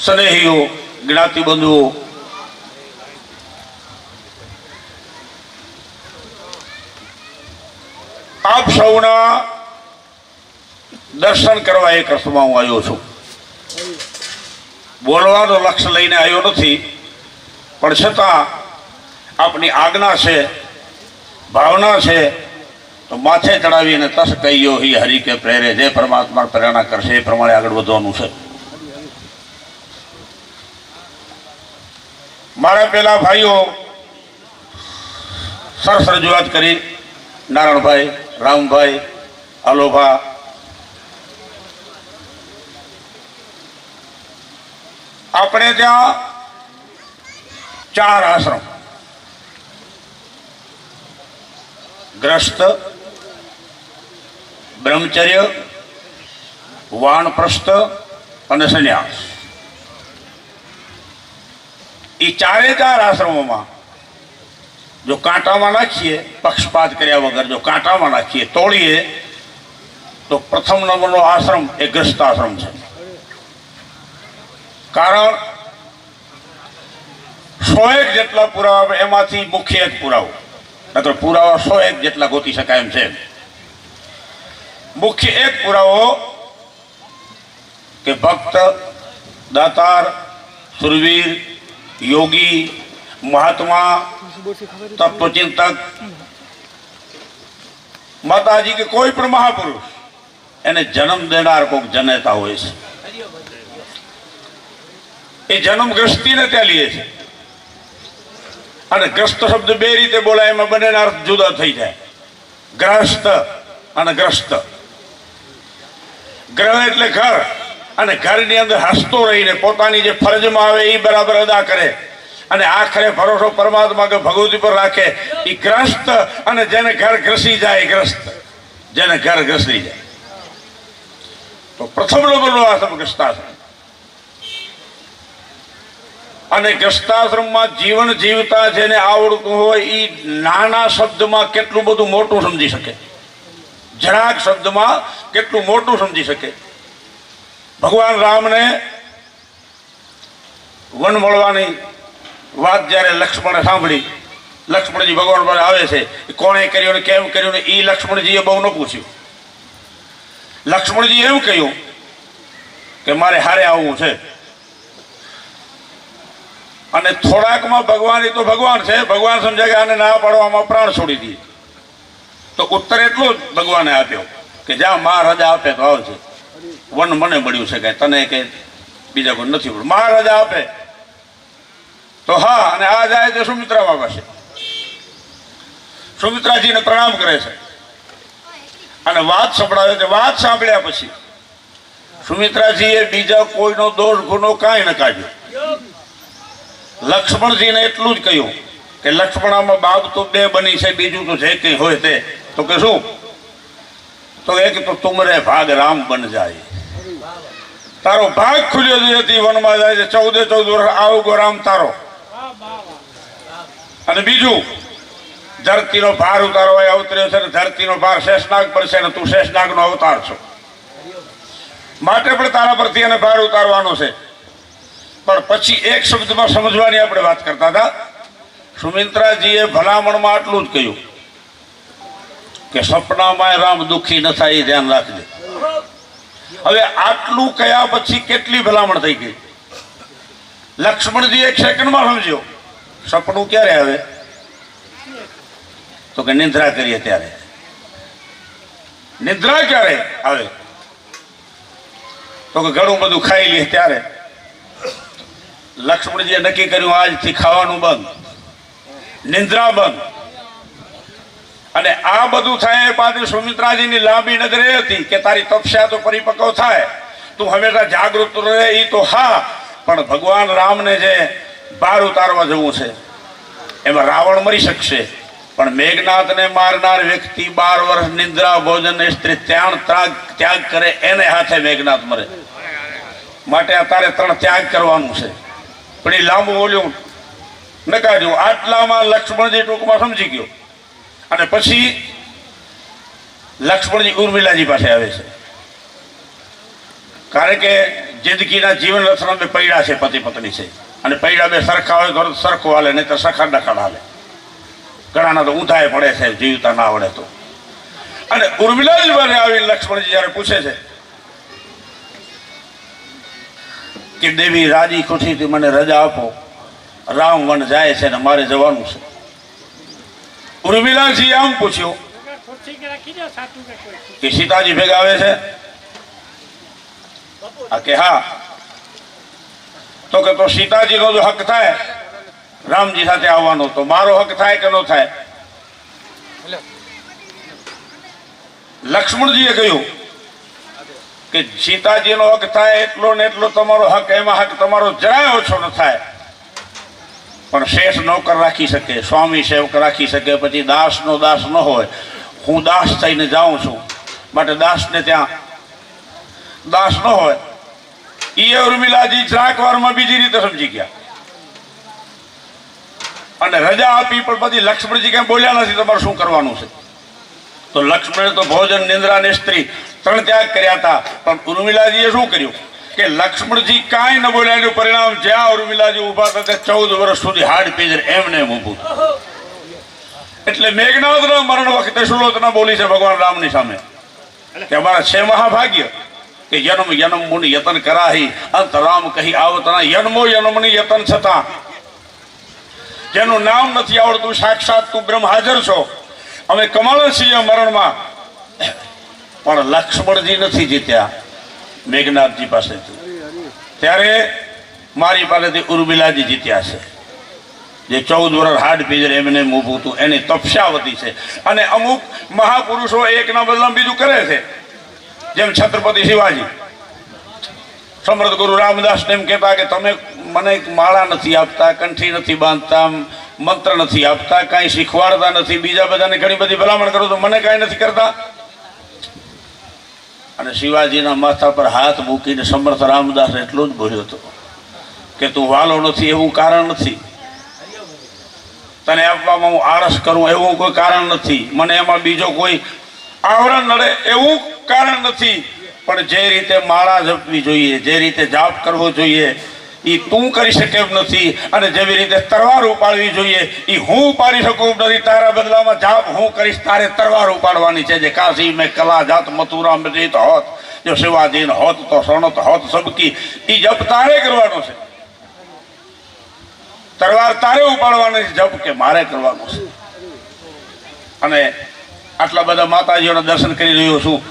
સ્નેહીઓ, જ્ઞાતિબંધુઓ, આપ સૌના દર્શન કરવા એક રસમાં હું આવ્યો છું. બોલવાનો લક્ષ્ય લઈને આવ્યો નથી, પણ છતાં આપની આજ્ઞા છે, ભાવના છે, તો માથે ચડાવીને તસ કહીયો હિ હરિ કે પ્રેરે, જે પરમાત્મા પ્રેરણા કરશે એ પ્રમાણે આગળ વધવાનું છે. મારા પેલા ભાઈઓ સરસ રજૂઆત કરી, નારાયણભાઈ, રામભાઈ, અલોભા, આપણે ત્યાં 4 આશ્રમ, ગ્રસ્ત, બ્રહ્મચર્ય, વાનપ્રસ્થ અને સંન્યાસ. એ 4 આશ્રમોમાં જો કાંટામાં નાખીએ, પક્ષપાત કર્યા વગર જો કાંટામાં નાખીએ, તોડીએ, તો પ્રથમ નંબરનો આશ્રમ એ ગ્રસ્ત આશ્રમ છે. કારણ 101 જેટલા પુરાવા, એમાંથી મુખ્ય એક પુરાવો, નકર પુરાવા 101 જેટલા ગોતી શકાય એમ છે. મુખ્ય એક પુરાવો કે ભક્ત, દાતાર, સુરવીર, યોગી, મહાત્મા, તત્વચિંતક, માતાજી કે કોઈ પણ મહાપુરુષ, એને જન્મ દેનાર કોઈક જનેતા હોય છે. એ જન્મ ગ્રસ્તીને ત્યાં લે છે. અને ગ્રસ્ત શબ્દ 2 રીતે બોલાય, એમાં બંનેના અર્થ જુદા થઈ જાય. ગ્રસ્ત અને ગ્રસ્ત. ગ્રહ એટલે ઘર, અને ઘરની અંદર હસતો રહીને પોતાની જે ફરજમાં આવે એ બરાબર અદા કરે, અને આખરે ભરોસો પરમાત્મા કે ભગવતી પર રાખે, એ ગ્રસ્ત. અને જેને ઘર ઘસી જાય ગ્રસ્ત, જેને ઘર ઘસી જાય. તો પ્રથમ નંબરનો આશ્રમ ગ્રસ્તાશ્રમ. અને ગ્રસ્તાશ્રમમાં જીવન જીવતા જેને આવડતું હોય એ નાના શબ્દમાં કેટલું બધું મોટું સમજી શકે, જરાક શબ્દમાં કેટલું મોટું સમજી શકે. ભગવાન રામને વન મળવાની વાત જ્યારે લક્ષ્મણે સાંભળી, લક્ષ્મણજી ભગવાન પર આવે છે, કોણે કર્યું ને કેમ કર્યું ને એ લક્ષ્મણજીએ બહુ ન પૂછ્યું. લક્ષ્મણજી એવું કહ્યું કે મારે હારે આવવું છે. અને થોડાકમાં ભગવાન, એ તો ભગવાન છે, ભગવાન સમજાય કે આને ના પાડવામાં પ્રાણ છોડી દઈએ. તો ઉત્તર એટલો જ ભગવાને આપ્યો કે જ્યાં માં રજા આપે તો આવજે. વન મને મળ્યું છે, કે તને કે બીજા કોઈ નથી મળ્યું. માં રજા આપે તો હા. અને આ જાય તો સુમિત્રા પાસે, સુમિત્રાજીને પ્રણામ કરે છે અને વાત સંભળાવે છે. વાત સાંભળ્યા પછી સુમિત્રાજીએ બીજા કોઈનો દોષ ગુનો કાંઈ ન કાઢ્યો. લક્ષ્મણજીને એટલું જ કહ્યું કે લક્ષ્મણામાં બાપ તો 2 બની છે, બીજું તો જે કંઈ હોય તે. તો કે શું? તો એક તો તુમરે ભાગ રામ બન જાય, તારો ભાગ ખુલ્યો હતી, વનમાં જાય છે, 14 વર્ષ આવગો રામ તારો. અને બીજું, ધરતીનો ભાર ઉતારવા અવતર્યો છે, ધરતીનો ભાર શેષનાગ પર છે, ને તું શેષનાગનો અવતાર છો, માટે પણ તારા પરથી એને ભાર ઉતારવાનો છે. પણ પછી એક શબ્દમાં સમજવાની આપણે વાત કરતા હતા. સુમિત્રાજીએ ભલામણમાં આટલું જ કહ્યું કે સપનામાં રામ દુઃખી ન થાય એ ધ્યાન રાખજે. હવે આટલું કયા પછી કેટલી ભલામણ થઈ ગઈ. લક્ષ્મણજી 1 સેકન્ડમાં સમજ્યો સપનું ક્યારે આવે, તો કે નિદ્રા કરીએ ત્યારે. નિદ્રા ક્યારે આવે, તો કે ઘણું બધું ખાઈ લે ત્યારે. લક્ષ્મણજીએ નક્કી કર્યું આજથી ખાવાનું બંધ, નિંદ્રા બંધ. અને આ બધું થાય એ પાછી સુમિત્રાજીની લાંબી નજર એ હતી કે તારી તપસ્યા તો પરિપક્વ થાય, તું હંમેશા જાગૃત રહે, એ તો હા. પણ ભગવાન રામને જે ભાર ઉતારવા જવું છે એમાં રાવણ મરી શકશે, પણ મેઘનાથને મારનાર વ્યક્તિ 12 વર્ષ નિંદ્રા, ભોજન, સ્ત્રી ત્યાગ કરે એને હાથે મેઘનાથ મરે. માટે અત્યારે 3 ત્યાગ કરવાનું છે. પણ એ લાંબુ બોલ્યું નકાર્યું. આટલામાં લક્ષ્મણજી ટૂંકમાં સમજી ગયો. અને પછી લક્ષ્મણજી ઉર્મિલાજી પાસે આવે છે, કારણ કે જિંદગીના જીવન રથના બે પૈડા છે, પતિ પત્ની છે, અને પૈડા બે સરખા હોય તો સરખો હાલે, નહીં તો સખા ડખા હાલે. ઘણાના તો ઊંધાએ પડે છે જીવતા ના આવડે તો. અને ઉર્મિલાજી પાસે આવીને લક્ષ્મણજી જયારે પૂછે છે કે દેવી રાજી ખુશીથી મને રજા આપો, રામ વન જાય છે ને મારે જવાનું છે. ઉર્મિલાજી આમ પૂછ્યું કે સીતાજી ભેગા આવે છે? કે હા. તો કે તો સીતાજીનો જો હક થાય રામજી સાથે આવવાનો, તો મારો હક થાય કે ન થાય? લક્ષ્મણજીએ કહ્યું કે સીતાજીનો હક થાય એટલો ને એટલો તમારો હક, એમાં હક તમારો જરાય ઓછો ન થાય. પણ શેષ નોકર રાખી શકે, સ્વામી સેવક રાખી શકે, પછી દાસનો દાસ ન હોય. હું દાસ થઈને જાઉં છું, માટે દાસને ત્યાં દાસ ન હોય. એ ઉર્મિલાજી જરાક વારમાં બીજી રીતે સમજી ગયા અને રજા આપી. પણ પછી લક્ષ્મણજી કઈ બોલ્યા નથી તમારે શું કરવાનું છે. તો લક્ષ્મણે તો ભોજન, નિંદ્રા ને સ્ત્રી ત્રણ ત્યાગ કર્યા હતા. પણ ઉર્મિલાજીએ શું કર્યું કે લક્ષ્મણજી કાંઈ ન બોલ્યા, એનું પરિણામ જ્યાં ઉર્મિલાજી ઉભા હતા 14 વર્ષ સુધી હાડ પીજર એમને એમ ઊભું. એટલે મેઘનાદના મરણ વખતે સુલોચના બોલી છે ભગવાન રામની સામે કે અમારા છે મહાભાગ્ય કે જન્મ જન્મ મુનિ યતન કરાહી, અંત રામ કહી આવતના જન્મો જન્મની યતન છતાં. જેનું નામ નથી આવડતું, સાક્ષાત તું બ્રહ્મ હાજર છો. અમે કમાલ છીએ મરણમાં, પણ લક્ષ્મણજી નથી જીત્યા મેઘનાથજી પાસેથી. ત્યારે મારી પાસેથી ઉર્મિલાજી જીત્યા છે, જે 14 વર્ષ હાડ પીજર એમને ઊભું હતું. એની તપસ્યાવતી છે. અને અમુક મહાપુરુષો એકના બદલામાં બીજું કરે છે, જેમ છત્રપતિ શિવાજી. સમર્થ ગુરુ રામદાસને એમ કહેતા કે તમે મને માળા નથી આપતા, કંઠી નથી બાંધતા, મંત્ર નથી આપતા, કાંઈ શીખવાડતા નથી, બીજા બધાને ઘણી બધી ભલામણ કરો તો મને કાંઈ નથી કરતા. અને શિવાજીના માથા પર હાથ મૂકીને સમર્થ રામદાસ એટલું જ બોલ્યો હતો કે તું વાલો નથી એવું કારણ નથી, તને આપવામાં હું આળસ કરું એવું કોઈ કારણ નથી, મને એમાં બીજો કોઈ આવરણ નડે એવું કારણ નથી. પણ જે રીતે માળા જપવી જોઈએ, જે રીતે જાપ કરવો જોઈએ એ તું કરી શકે એમ નથી. અને જેવી રીતે તરવાર ઉપાડવી જોઈએ એ હું ઉપાડી શકું એમ નથી. તારા બદલામાં જાપ હું કરીશ, તારે તરવાર ઉપાડવાની છે. જે કાશી મેં કલા જાત મથુરા મૃત હોત, જો શિવાજીન હોત તો સણત હોત સબકી, એ જપ તારે કરવાનો છે. તરવાર તારે ઉપાડવાની છે, જપ કે મારે કરવાનું છે. અને આટલા બધા માતાજીઓના દર્શન કરી રહ્યો છું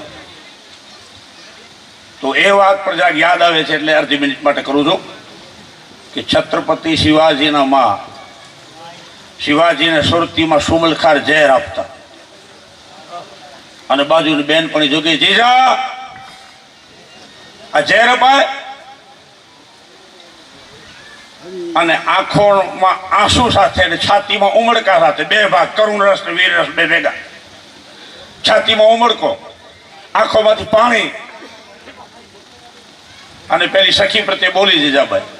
તો એ વાત પર જરાક યાદ આવે છે, એટલે અડધી મિનિટ માટે કરું છું કે છત્રપતિ શિવાજીના માં શિવાજીને સુરતીમાં સુમલખાર ઝેર આપતા અને બાજુની બેનપણી જોગી જીજા આ ઝેર અપાય. અને આંખોમાં આંસુ સાથે અને છાતીમાં ઉમળકા સાથે, બે ભાગ, કરુણ રસ ને વીર રસ બે ભેગા. છાતીમાં ઉમળકો, આંખોમાંથી પાણી. અને પેલી સખી પ્રત્યે બોલી જીજાભાઈ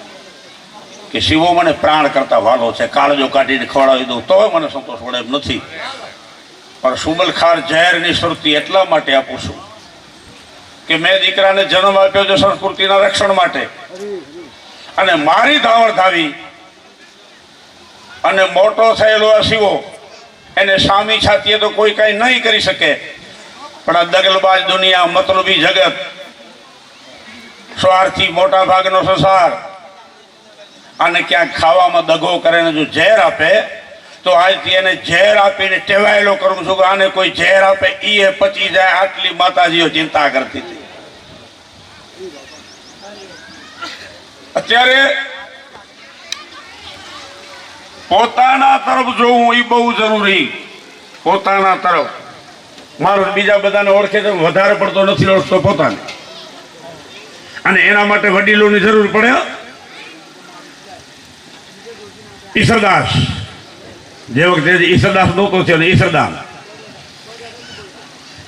કે શિવો મને પ્રાણ કરતા વાલો છે, કાળજો કાઢીને ખવડાવી દઉં તો મને સંતોષ વળે એમ નથી, પણ સુમલખાર ઝેરની સુરતી એટલા માટે આપું છું કે મેં દીકરાને જન્મ આપ્યો છે સંસ્કૃતિના રક્ષણ માટે. અને મારી ધાવણ ધાવી અને મોટો થયેલો આ શિવો એને સામી છાતીએ તો કોઈ કઈ નહીં કરી શકે. પણ આ દગલબાજ દુનિયા, મતલબી જગત, સ્વાર્થી મોટા ભાગનો સંસાર, અને ક્યાંક ખાવામાં દગો કરે ને જો ઝેર આપે તો આજથી એને ઝેર આપીને ટેવાયેલો કરું છું કે આને કોઈ ઝેર આપે એ પચી જાય. આટલી માતાજીઓ ચિંતા કરતી હતી. અત્યારે પોતાના તરફ જોવું એ બહુ જરૂરી. પોતાના તરફ મારો બીજા બધાને ઓળખે તો વધારે પડતો નથી ઓળખતો પોતાને, અને એના માટે વડીલોની જરૂર પડે. ઈસરદાસ જે વખતે ઈસરદાસ નહોતો થયો ને ઈસરદાન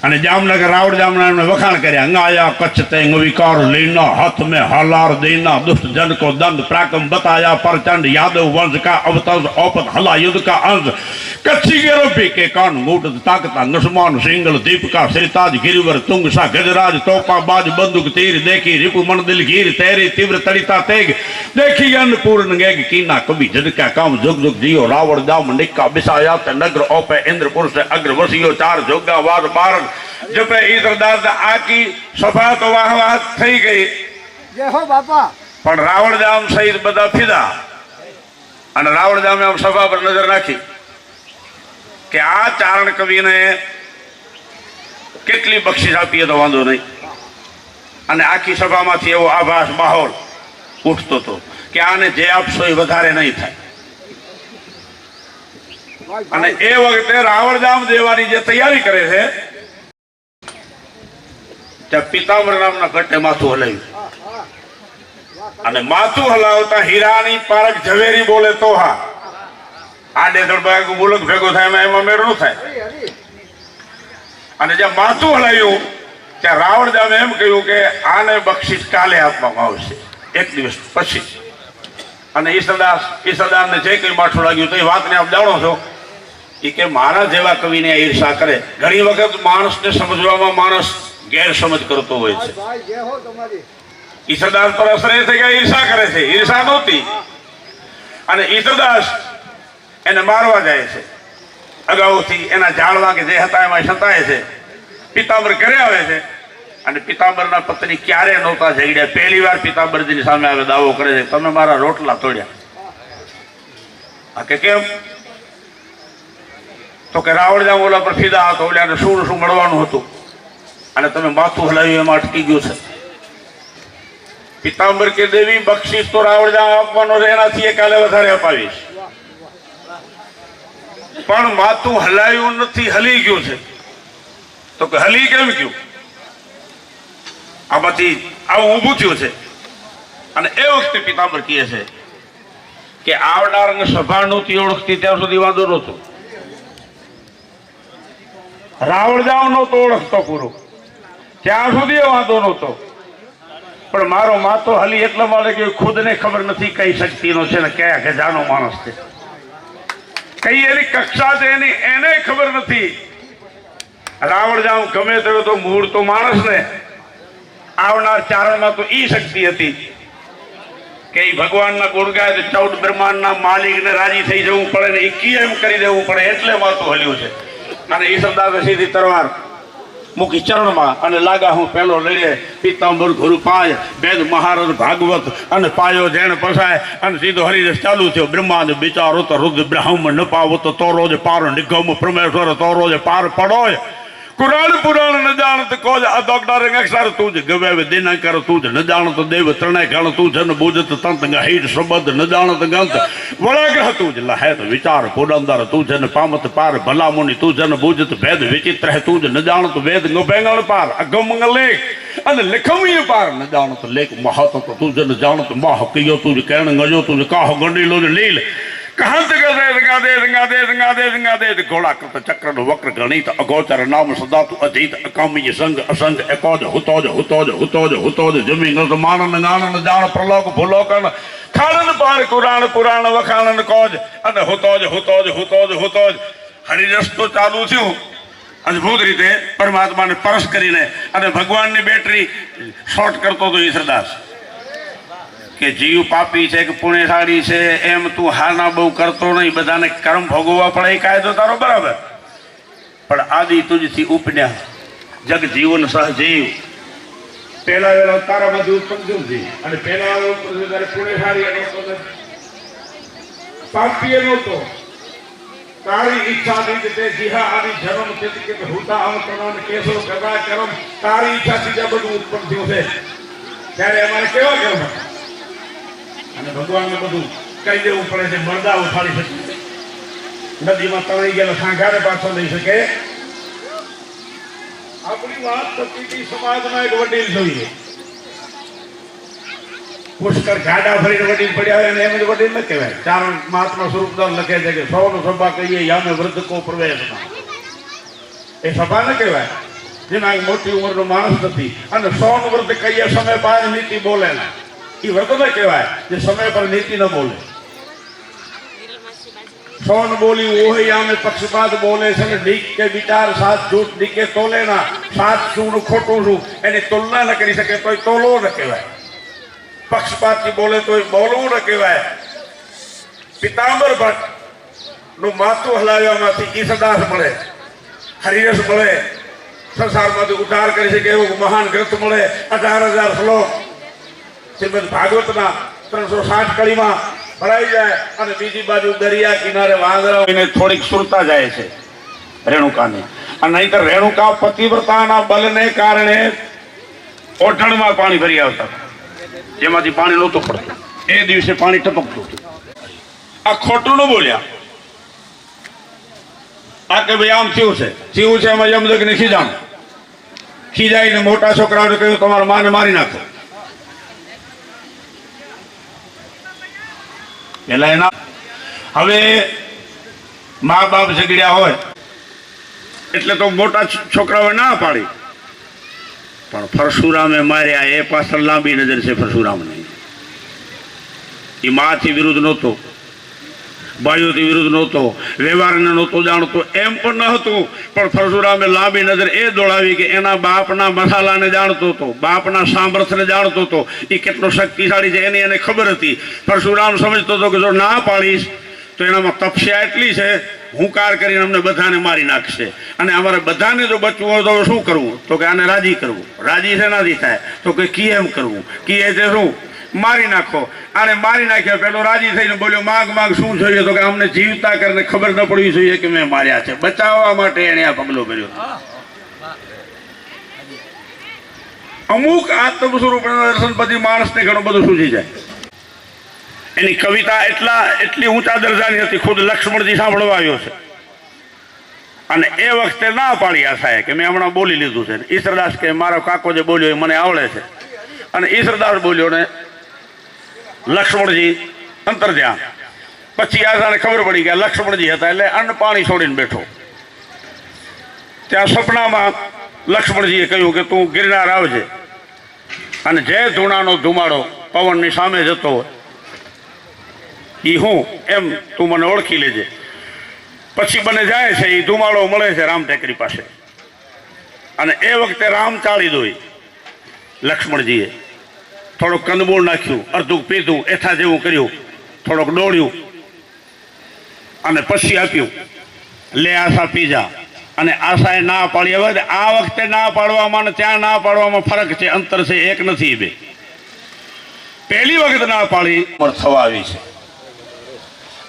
અને જામનગર રાવળ જામના એમણે વખાણ કર્યા અંગાયા કચ્છ તે વિકાર લેના હાથ में हालार देना दुष्ट जन को दंड पराक्रम बताया प्रचंड यादव वंश का अवतंस औपत हला युद्ध का अंश कच्छी गिरोपी के कान मूट ताकता नसमान सिंगल दीप का सिरताज गिरिवर तुंग सा गजराज तोपा बाज बंदूक तीर देखी रिपु मन दिल गिर तेरी तीव्र तड़िता तेग देखी अन्नपूर्ण गेग कीना कभी जद का काम जुग जुग जियो रावण जाम निक्का बिसाया नगर ओपे इंद्रपुर से अग्र वसियो चार जोगा वाद बारन जपे ईश्वरदास आकी सभा तो वाह वाह થઈ ગઈ જય હો બાપા પણ રાવણજામ સહિત બધા ફીદા અને રાવણજામે આમ સભા પર નજર નાખી કે આ ચારણ કવિને કેટલી બક્ષિસ આપીએ તો વાંધો નહીં અને આખી સભામાંથી એવો આભાસ માહોલ ઉઠતો હતો કે આને જે આપશો એ વધારે નહીં થાય અને એ વખતે રાવણજામ દેવાની જે તૈયારી કરે છે ત્યાં પિતાંબર નામના ભટ્ટે માથું હલાવ્યું અને માથું હલાવતા હીરાની પારક ઝવેરી બોલે તો હા આડે દળબાગ મુલક ભેગો થાય એમાં મેળ ન થાય અને જ્યાં માથું હલાવ્યું ત્યાં રાવણજામે એમ કહ્યું કે આને બક્ષિસ કાલે આપવામાં આવશે એક દિવસ પછી અને ઈશ્વરદાસને જે કંઈ માઠું લાગ્યું તો એ વાતને આપ જાણો છો એ કે મારા જેવા કવિને ઈર્ષા કરે ઘણી વખત માણસને સમજવામાં માણસ ગેરસમજ કરતો હોય છે ઈશ્વરદાસ પર અસર એ થઈ ગયા ઈર્ષા કરે છે ઈર્ષા નહોતી અને ઈશ્વરદાસ એને મારવા જાય છે અગાઉથી એના જાળવા કે જે હતા એમાં સંતાય છે પિતાંબર ઘરે આવે છે અને પિતાંબરના પત્ની ક્યારે નહોતા ઝઘડ્યા પહેલી વાર પિતાંબરજીની સામે આવે દાવો કરે છે તમે મારા રોટલા તોડ્યા કે કેમ તો કે રાવણજામ ઓલા પર ફીદા હતો ઓલાને શું શું મળવાનું હતું અને તમે માથું હલાવ્યું એમાં અટકી ગયું છે પિતાંબર કે દેવી બક્ષિસ તો રાવણજામ આપવાનો છે એનાથી એ કાલે વધારે અપાવીશ પણ માથું હલાવ્યું નથી હલી ગયું છે તો કે હલી કેમ ગયું આમાંથી આવું ઊભું થયું છે અને એ વખતે પિતાંબર કહે છે કે આવનારને સભા નહોતી ઓળખતી ત્યાં સુધી વાંધો નહોતો રાવણજામ નહોતો ઓળખતો પૂરો ત્યાં સુધી વાંધો નહોતો પણ મારો માથો હલી એટલા માટે કે ખુદને ખબર નથી કઈ શક્તિનો છે ને કયા ખજાનો માણસ છે કઈ એની કક્ષા છે એની એને ખબર નથી રાવણજામ ગમે તેવો તો મૂળ તો માણસને આવનાર ચારણમાં તો ઈ શક્તિ હતી કે એ ભગવાનના ગુણ ગાય તો 14 બ્રહ્માંડના માલિકને રાજી થઈ જવું પડે ને એ એમ કરી દેવું પડે એટલે માથું હલ્યું છે અને ઈશ્વરદાસે સીધી તરવાર મૂકી ચરણમાં અને લાગા હું પેલો લડે પિતાંબર ગુરુ પાય વેદ મહારાજ ભાગવત અને પાયો જેણ પસાય અને સીધો હરિરસ ચાલુ થયો બ્રહ્માંડ વિચારો તો રુદ્ર બ્રહ્મ ન પાવો તો રોજ પાર નિગમ પરમેશ્વર તો રોજ પાર પડોય कुराण पुराण न जानत कोज अदोगदार अक्षर तुझ गवे दिनाकर तुझ न जानत देव त्रणय गण तुझ न बुझत तंत गहीर सबद न जानत गंत वड़ाग्रह तुझ लहत विचार पुरंदर तुझ न पामत पार भला मुनि तुझ न बुझत भेद विचित्र है तुझ न जानत वेद बेंगण पार अगम लेख अन लिखमी पार न जानत लेख महत तुझ न जानत माह कियो तुझ कण गजो तुझ काह गंडीलो लील कहंत गदे घोड़ा कृत चक्र वक्र गणित अगोचर नाम सदा तु अधीत अकामी संग असंग एकोज हुतोज हुतोज हुतोज हुतोज जमीन मानन गानन जान प्रलोक भूलोकन खानन पार कुरान पुराण वखानन कोज अने हुतोज हुतोज हुतोज हुतोज हरिरस तो चालू थयो अद्भुत रीते परमात्मा ने परस करीने अने भगवान ની બેટરી શોર્ટ કરતો તો ઈશ્વરદાસ કે જીવ પાપી છે કે પુણ્યશાળી છે એમ તું હાના બહુ કરતો નહીં બધાને કર્મ ભોગવવા પડે એ કાયદો તારો બરાબર પણ આદિ તુજથી ઉપન્યા જગ જીવન સહજીવ પહેલા વેલા તારામાંથી ઉત્પન્ન થયું છે અને પહેલા પુણ્યશાળી પાપી નહોતો તારી ઈચ્છાથી તે જીહા આદિ જન્મ તેથી કે હુતા અવતરણ કેસો ગગા કરમ તારી ઈચ્છાથી જ બધું ઉત્પન્ન થયું છે ત્યારે અમારે કેવા કર્મ અને ભગવાનને બધું કહી દેવું પડે છે મરદા ઉઠાડી શકે નદીમાં તણાઈ ગયેલા સાંઘારે પાછો લઈ શકે આપણી વાત થતી હતી સમાજમાં એક વડીલ જોઈએ પુષ્કર ગાડા ભરીને વડીલ પડ્યા હોય અને એમ જ વડીલ ન કહેવાય ચારણ મહાત્મા સ્વરૂપદાસ લખે છે કે સૌનો સભા કહીએ યામે વૃદ્ધ કો પ્રવેશમાં એ સભા ન કહેવાય જેના મોટી ઉંમરનો માણસ નથી અને 100 વ્રત કહીએ સમય પર નીતિ બોલે ના, એ વ્રત ન કહેવાય જે સમય પર નીતિ ન બોલે। 100 બોલી ઓહી આમે પક્ષપાત બોલે છે ને ડીક કે વિચાર સાથ જૂઠ ડીકે તોલે ના, સાથ શું ખોટું શું એની તુલના ન કરી શકે તોય તોલો ન કહેવાય, પક્ષપાતથી બોલે તોય બોલવું ન કહેવાય। પિતાંબર ભટ્ટ નું માથું હલાવ્યામાંથી ઈસદાસ મળે, હરિરસ મળે, સંસારમાંથી ઉદ્ધાર કરી શકે એવું મહાન ગ્રંથ મળે, 18,000 શ્લોક શ્રીમદ ભાગવતના 360 કડીમાં ભરાઈ જાય અને બીજી બાજુ દરિયા કિનારે વાંદરા થોડીક સુરતા જાય છે રેણુકાને, અને નહીંતર રેણુકા પતિવ્રતાના બલને કારણે ઓઢણમાં પાણી ભરી આવતા, જેમાંથી પાણી નહોતું પડતું, એ દિવસે પાણી ટપકતું હતું। આ ખોટું ન બોલ્યા, આ કે ભાઈ આમ થયું છે એમાં યમદગ્નિ ખીજાણું, ખીજાઈને મોટા છોકરાઓને કહ્યું તમારા માને મારી નાખો। પેલા એના હવે મા બાપ ઝઘડ્યા હોય એટલે તો મોટા છોકરાઓએ ના પાડી, પણ પરશુરામે માર્યા એ પાછળ લાંબી નજર છે પરશુરામની। એ માથી વિરુદ્ધ નહોતો, ભાઈઓથી વિરુદ્ધ નહોતો, વ્યવહારને નહોતો જાણતો, એમ પણ ન હતું, પણ પરશુરામે લાંબી નજર એ દોડાવી કે એના બાપના મસાલાને જાણતો હતો, બાપના સામર્થ્યને જાણતો હતો, એ કેટલો શક્તિશાળી છે એની એને ખબર હતી। પરશુરામ સમજતો હતો કે જો ના પાડીશ તો એનામાં તપસ્યા એટલી છે, હુંકાર કરીને અમને બધાને મારી નાખશે, અને અમારે બધાને જો બચવું હોય તો શું કરવું, તો કે આને રાજી કરવું। રાજી શેનાથી થાય, તો કે કી એમ કરવું, કી એ શું મારી નાખો। આને મારી નાખ્યા, પેલો રાજી થઈને બોલ્યો માગ માગ શું જોઈએ, તો કે અમને જીવતા કરીને ખબર ન પડવી જોઈએ કે મેં માર્યા છે, બચાવવા માટે એને આ પગલો ભર્યો। અમુક આત્મ સ્વરૂપના દર્શન પછી માણસને ઘણું બધું સૂઝી જાય। એની કવિતા એટલી ઊંચા દરજાની હતી, ખુદ લક્ષ્મણજી સાંભળવા આવ્યો છે, અને એ વખતે ના પાડી આશાએ કે મેં હમણાં બોલી લીધું છે। ઈશ્વરદાસ કે મારો કાકો જે બોલ્યો એ મને આવડે છે, અને ઈશ્વરદાસ બોલ્યો ને લક્ષ્મણજી અંતર ધ્યાન। પછી આશાને ખબર પડી કે લક્ષ્મણજી હતા એટલે અન્ન પાણી છોડીને બેઠો। ત્યાં સપનામાં લક્ષ્મણજીએ કહ્યું કે તું ગિરનાર આવજે, અને જે ધૂણાનો ધુમાડો પવનની સામે જતો હોય એ હું એમ તું મને ઓળખી લેજે। પછી બને જાય છે એ ધુમાડો મળે છે રામ ટેકરી પાસે, અને એ વખતે રામ ચાળી દોઈ લક્ષ્મણજીએ થોડુંક કંદમૂળ નાખ્યું, અડધું પીધું, એઠા જેવું કર્યું, થોડોક દોડ્યું અને પછી આપ્યું, લે આશા પીજા। અને આશાએ ના પાડી। હવે આ વખતે ના પાડવામાં અને ત્યાં ના પાડવામાં ફરક છે, અંતર છે, એક નથી બે। પહેલી વખત ના પાડી થવા આવી છે,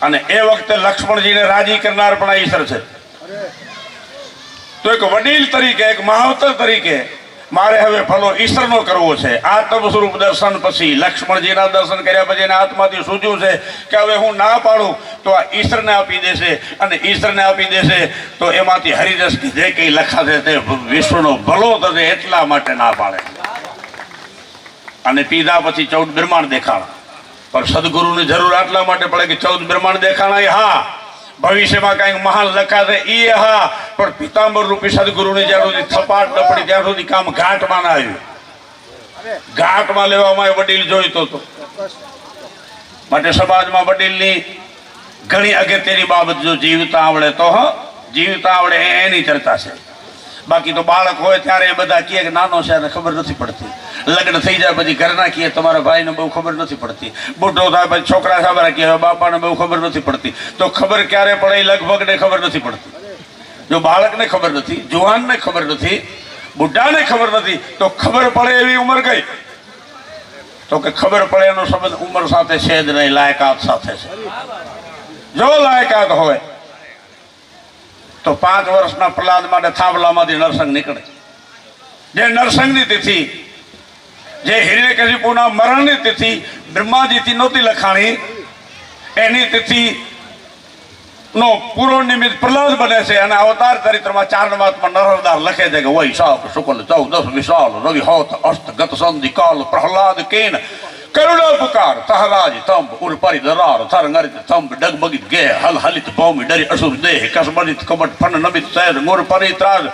અને એ વખતે લક્ષ્મણજીને રાજી કરનાર પણ ઈશ્વર છે। તો એક વડીલ તરીકે, એક મહાવતર તરીકે મારે હવે ભલો ઈશ્વરનો કરવો છે। આત્મ સ્વરૂપ દર્શન પછી લક્ષ્મણજીના દર્શન કર્યા પછી એના આત્માથી સૂઝ્યું છે કે હવે હું ના પાડું તો આ ઈશ્વરને આપી દેશે, અને ઈશ્વરને આપી દેશે તો એમાંથી હરિરસ જે કંઈ લખાશે તે વિશ્વનો ભલો થશે, એટલા માટે ના પાડે। અને પીધા પછી 14 બ્રહ્માંડ દેખાણા, પણ સદગુરુની જરૂર આટલા માટે પડે કે 14 બ્રહ્માંડ દેખાણા એ હા, ભવિષ્યમાં કંઈક મહાન લખાશે એ હા, પણ પિતાંબર રૂપી સદગુરુની જ્યાં સુધી થપાટ ન પડી ત્યાં સુધી કામ ઘાટમાં ના આવ્યું। ઘાટમાં લેવામાં એ વડીલ જોઈતો હતો, માટે સમાજમાં વડીલની ઘણી અગત્યની બાબત જો જીવતા આવડે તો જીવતા આવડે એની ચર્ચા છે। બાકી તો બાળક હોય ત્યારે એ બધા કહે કે નાનો છે અને ખબર નથી પડતી, લગ્ન થઈ જાય પછી ઘરના કહે તમારા ભાઈને બહુ ખબર નથી પડતી, બુઢો થાય પછી છોકરા સાબરા કહે બાપાને બહુ ખબર નથી પડતી। તો ખબર ક્યારે પડે એ લગભગને ખબર નથી પડતી। જો બાળકને ખબર નથી, જુવાનને ખબર નથી, બુઢાને ખબર નથી, તો ખબર પડે એવી ઉંમર ગઈ, તો કે ખબર પડે એનો સંબંધ ઉંમર સાથે છે જ નહીં, લાયકાત સાથે છે। જો લાયકાત હોય તો 5 વર્ષના પ્રહલાદ માટે થાંભલામાંથી નરસંગ નીકળે। જે નરસંગની તિથિ, જે હિરણ્યકશિપુના મરણની તિથિ બ્રહ્માજીથી નહોતી લખાણી, એની તિથિ નો પૂરો નિમિત્ત પ્રહલાદ બને છે। અને અવતાર ચરિત્રમાં 4 નવાતમાં નરહરદાસ લખે છે કે વૈશાખ શુક્લ 14 વિશાલ રવિ હોત અસ્ત ગત સંધિ કાલ પ્રહલાદ કેન કરુણા પુકાર તહરાજ તંબ ઉર્પરી દરાર થર નરિત તંબ ડગબગિત ગે હલ હલિત ભૌમિ ડરી અસુર દેહ કસબરિત કમટ ફન નબિત સૈદ મોર પરી ત્રાજ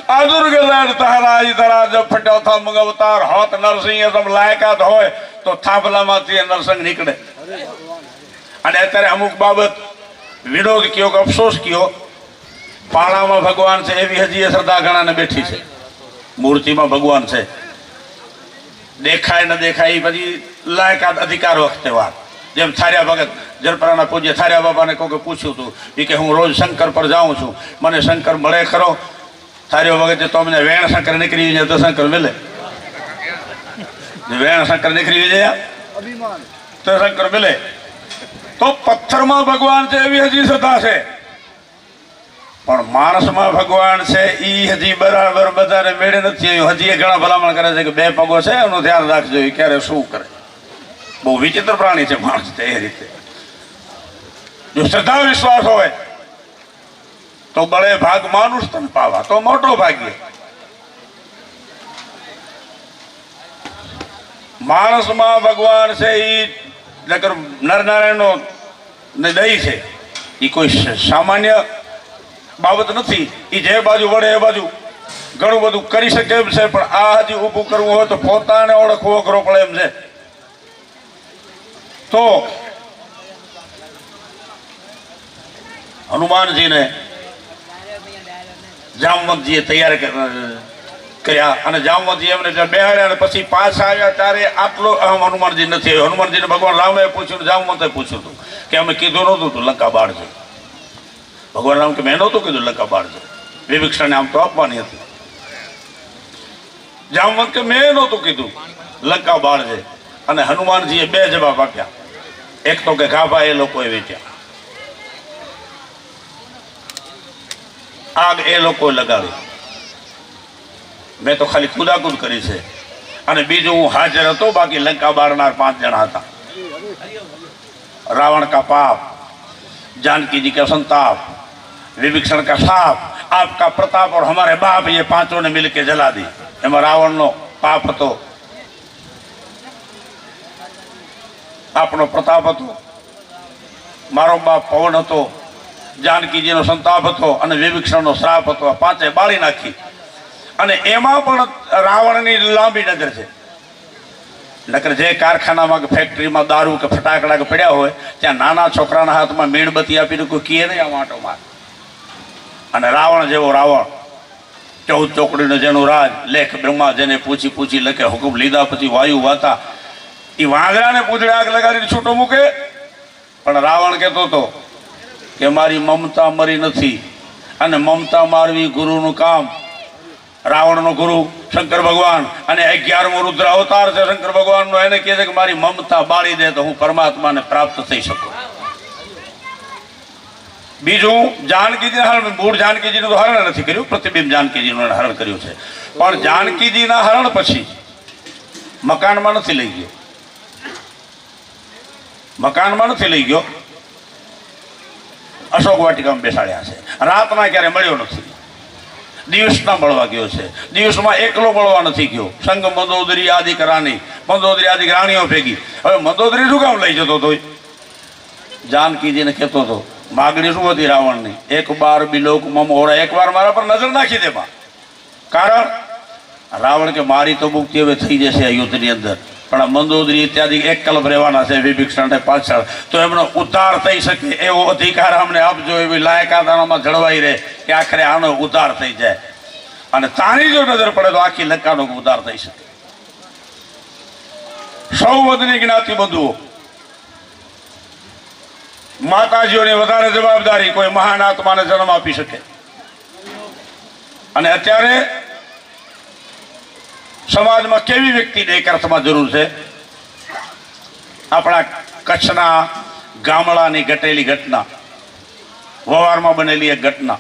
આદુર્ગ તારા તારા જબ ફટ્યો થા મગ અવતાર હોત નરસિંહ તમ લાયકાત હોય તો થાંભલામાંથી નરસિંહ નીકળે. અને અત્યારે અમુક બાબત વિરોધ કયો કે અફસોસ કયો, પાણામાં ભગવાન છે એવી હજી શ્રદ્ધા ઘણાને બેઠી છે. મૂર્તિમાં ભગવાન છે, દેખાય ન દેખાય પછી લાયકાત અધિકાર વખતે વાત. જેમ થાર્યા ભગત જરપરાના પૂજ્ય થાર્યા બાબાને કોઈ પૂછ્યું હતું કે હું રોજ શંકર પર જાઉં છું, મને શંકર મળે ખરો? થાર્યો ભગતે તો અમને વેણ શંકર નીકળી જાય તો શંકર મળે? વેણ શંકર નીકળી જાય તો શંકર મળે? તો પથ્થરમાં ભગવાન છે એવી હજી શ્રદ્ધા છે, પણ માણસમાં ભગવાન છે એ હજી બરાબર બધાને મેળે નથી આવ્યું. હજી એ ઘણા ભલામણ કરે છે કે 2 પગો છે એનું ધ્યાન રાખજો, એ ક્યારે શું કરે. બહુ વિચિત્ર પ્રાણી છે માણસ એ રીતે. જો શ્રદ્ધા વિશ્વાસ હોય તો બળે ભાગ માનુષ તન પાવા, તો મોટો ભાગ્ય. માણસમાં ભગવાન છે એ નરનારાયણનો દય છે, એ કોઈ સામાન્ય બાબત નથી. એ જે બાજુ વળે એ બાજુ ઘણું બધું કરી શકે એમ છે, પણ આ હજી ઊભું કરવું હોય તો પોતાને ઓળખવો અઘરો પડે એમ છે. તો હનુમાનજીને જામવંતજીએ તૈયાર કર્યા અને જામવંતજી એમને બેહાડ્યા અને પછી પાછા આવ્યા ત્યારે આટલો હનુમાનજી નથી આવ્યો. હનુમાનજીને ભગવાન રામે પૂછ્યું, જામવંતે પૂછ્યું હતું કે અમે કીધું નહોતું તું લંકા બાળજો. ભગવાન રામ કે મેં નહોતું કીધું લંકા બાળજો, વિભીક્ષણને આમ તો આપવાની હતી. જામવંત કે મેં નહોતું કીધું લંકા બાળજે. અને હનુમાનજીએ 2 જવાબ આપ્યા. એક તો કે ગાભા એ લોકોએ વેચ્યા, આગ એ લોકોએ લગાવી, મેં તો ખાલી કુદાકુદ કરી છે. અને બીજું હું હાજર હતો, બાકી લંકા બાળનાર 5 જણા હતા. रावण का पाप, जानकी जी का संताप, विभीषण का साप, आपका प्रताप और हमारे बाप, ये 5 ने मिलकर जला दी. एम रावण नो पाप હતો, આપણો પ્રતાપ હતો, મારો બાપ પવન હતો, જાનકીજીનો સંતાપ હતો અને વિભીષણનો શ્રાપ હતો. આ 5 બાળી નાખી. અને એમાં પણ રાવણની લાંબી નજર છે. નકર જે કારખાનામાં કે ફેક્ટરીમાં દારૂ કે ફટાકડા કે પડ્યા હોય ત્યાં નાના છોકરાના હાથમાં મીણબત્તી આપીને કોઈ કહે નહીં આમ આંટો માર. અને રાવણ જેવો રાવણ, 14 ચોકડીનો જેનું રાજ, લેખ બ્રહ્મા જેને પૂછી પૂછી લખે, હુકમ લીધા પછી વાયુ વાતા, એ વાંદરાને પૂછડે આગ લગાડીને છૂટો મૂકે. પણ રાવણ કહેતો હતો કે મારી મમતા મરી નથી અને મમતા મારવી ગુરુનું કામ. રાવણનો ગુરુ શંકર ભગવાન અને 11મો રુદ્ર અવતાર છે શંકર ભગવાનનો. એને કહે છે કે મારી મમતા બાળી દે તો હું પરમાત્માને પ્રાપ્ત થઈ શકું. બીજું જાનકીજીના હરણ, મૂળ જાનકીજીનું તો હરણ નથી કર્યું, પ્રતિબિંબ જાનકીજીનું હરણ કર્યું છે. પણ જાનકીજીના હરણ પછી મકાનમાં નથી લઈ ગયો, મકાનમાં નથી લઈ ગયો, અશોક વાટિકામાં બેસાડ્યા છે. રાતના ક્યારે મળ્યો નથી, દિવસના મળવા ગયો છે. દિવસમાં એકલો મળવા નથી ગયો. સંગ મંદોદરી આદિક રાણી, મંદોદરી આદિક રાણીઓ ભેગી. હવે મંદોદરી શું કામ લઈ જતો હતો? જાનકીજીને કહેતો હતો માગણી શું હતી રાવણની? 1 બાર બિલોક મમ ઓળા, 1 વાર મારા પર નજર નાખી દે. કારણ રાવણ કે મારી તો મુક્તિ હવે થઈ જશે આ યુદ્ધની અંદર, પણ આ મંદોદરી ઇત્યાદિ એકલપ રહેવાના છે વિભીષણને પાછળ, તો એમનો ઉદ્ધાર થઈ શકે એવો અધિકાર અમને આપજો, એવી લાયકાત આનામાં જળવાઈ રહે કે આખરે આનો ઉદ્ધાર થઈ જાય. અને તારી જો નજર પડે તો આખી લંકાનો ઉદ્ધાર થઈ શકે. સૌ વધની જ્ઞાતિ બંધુઓ, માતાજીઓની વધારે જવાબદારી કોઈ મહાન આત્માને જન્મ આપી શકે. અને અત્યારે સમાજમાં કેવી વ્યક્તિને એક અર્થમાં જરૂર છે? આપણા કચ્છના ગામડાની ઘટેલી ઘટના, વવારમાં બનેલી એક ઘટના.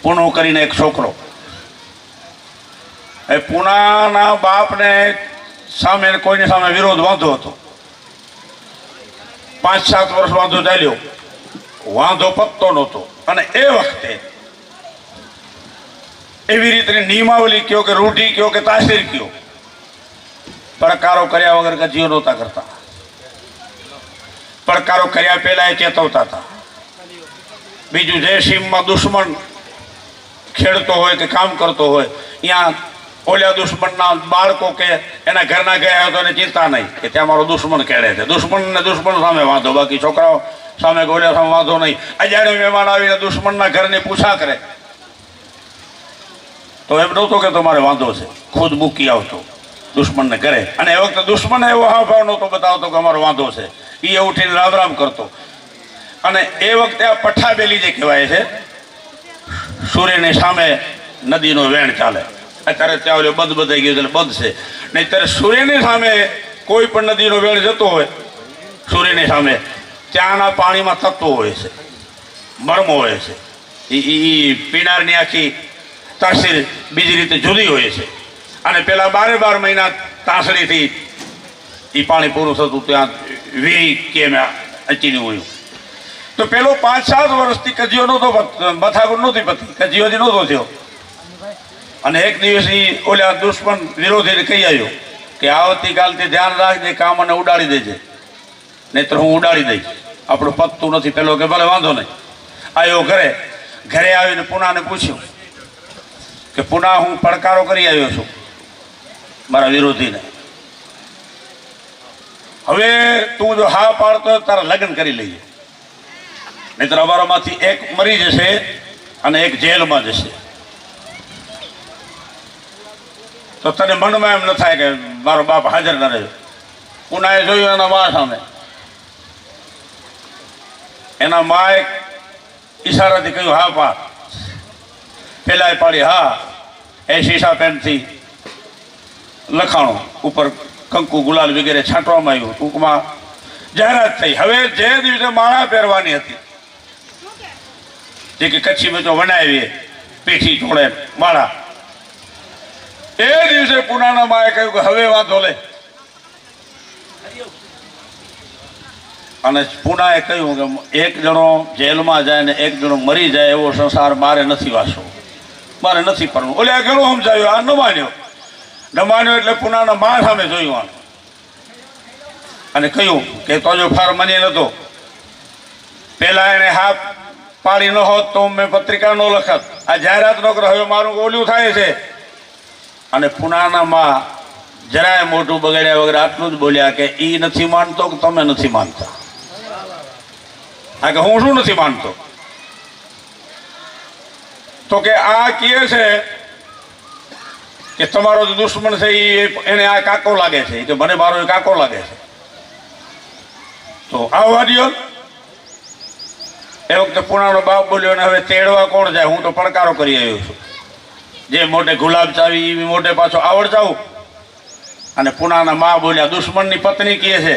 પૂનો કરીને એક છોકરો, એ પૂનાના બાપને સામે કોઈની સામે વિરોધ વાંધો હતો. 5-7 વર્ષ વાંધો ચાલ્યો, વાંધો પતતો નહોતો. અને એ વખતે એવી રીતની નિયમાવલી કયો કે રૂઢી કયો કે તાસીર કયો, પડકારો કર્યા વગર કજીઓ નહોતા કરતા. પડકારો કર્યા પહેલા એ ચેતવતા હતા. બીજું જે સીમમાં દુશ્મન ખેડતો હોય કે કામ કરતો હોય, ત્યાં ઓલ્યા દુશ્મનના બાળકો કે એના ઘરના ગયા હોય તો એને ચિંતા નહીં કે ત્યાં મારો દુશ્મન ખેડે છે. દુશ્મનને દુશ્મન સામે વાંધો, બાકી છોકરાઓ સામે ગોળ્યા સામે વાંધો નહીં. અજાણે મહેમાન આવીને દુશ્મનના ઘરની પૂછા કરે તો એમ નહોતો કે તમારે વાંધો છે, ખુદ મૂકી આવતો દુશ્મનને ઘરે. અને એ વખતે દુશ્મને એવો હાવભાવ નહોતો બતાવતો કે અમારો વાંધો છે, એ ઉઠીને રામ રામ કરતો. અને એ વખતે આ પઠ્ઠાબેલી જે કહેવાય છે, સૂર્યની સામે નદીનો વેણ ચાલે. અત્યારે ત્યાં બંધ બધાઈ ગયું એટલે બંધ છે, નહીં ત્યારે સૂર્યની સામે કોઈ પણ નદીનો વેણ જતો હોય, સૂર્યની સામે ત્યાંના પાણીમાં તત્વો હોય છે, મર્મો હોય છે. એ પીનારની આખી તાસીર બીજી રીતે જુદી હોય છે. અને પેલા 12 મહિના તાસડીથી એ પાણી પૂરું થતું ત્યાં વી કેમ અચીને હોય. તો પેલો 5-7 વર્ષથી કજીઓ નહોતો, મથાગુર નહોતી પતી, કજીઓ હજી નહોતો થયો. અને એક દિવસ ઓલા દુશ્મન વિરોધીને કહી આવ્યો કે આવતીકાલથી ધ્યાન રાખજે, કામ મને ઉડાડી દેજે, નહીતર હું ઉડાડી દઈશ, આપણું પતતું નથી. પેલો કે ભલે વાંધો નહીં. આવ્યો ઘરે આવીને પુનાને પૂછ્યું કે પુના, હું પડકારો કરી આવ્યો છું મારા વિરોધીને, હવે તું જો હા પાડતો તારા લગ્ન કરી લઈએ, નહીતર અમારામાંથી એક મરી જશે અને એક જેલમાં જશે. તો તને મનમાં એમ ન થાય કે મારો બાપ હાજર ન રહ્યો. પુનાએ જોયું એના મા સામે, એના માએ ઈશારાથી કહ્યું હા પાડ. પેલાએ પાડી હા. એ શીશા પેનથી લખાણું, ઉપર કંકુ ગુલાલ વગેરે છાંટવામાં આવ્યું. ટૂંકમાં જાહેરાત થઈ. હવે જે દિવસે માળા પહેરવાની હતી, જે કે કચ્છી બચો બનાવીએ પીઠી જોડે માળા, એ દિવસે પુનાના માએ કહ્યું કે હવે વાંધો લે. અને પુનાએ કહ્યું કે એક જણો જેલમાં જાય ને એક જણો મરી જાય એવો સંસાર મારે નથી વાસવો, મારે નથી પરવું. ઓલે આ ઘણું સમજાયું, આ ન માન્યો એટલે પુનાના મા સામે જોયું આને અને કહ્યું કે તો જો ફાર માની નતો, પેલા એને હા પાડી ન હોત તો મેં પત્રિકા ન લખત, આ જાહેરાત ન કરો, હવે મારું ઓલું થાય છે. અને પુનાના મા જરાય મોટું બગાડ્યા વગર આટલું જ બોલ્યા કે ઈ નથી માનતો કે તમે નથી માનતા. હા, કે હું શું નથી માનતો? તો કે આ કહે છે કે તમારો જે દુશ્મન છે એને આ કાકો લાગે છે, કે મને મારો કાકો લાગે છે, તો આવવા દો. એ વખતે પુનાનો બાપ બોલ્યો, ને હવે તેડવા કોણ જાય, હું તો પડકારો કરી આવ્યો છું. જે મોટે ગુલાબ ચાવી એવી મોટે પાછો આવડ જાઉં. અને પુનાના મા બોલ્યા, દુશ્મનની પત્ની કહે છે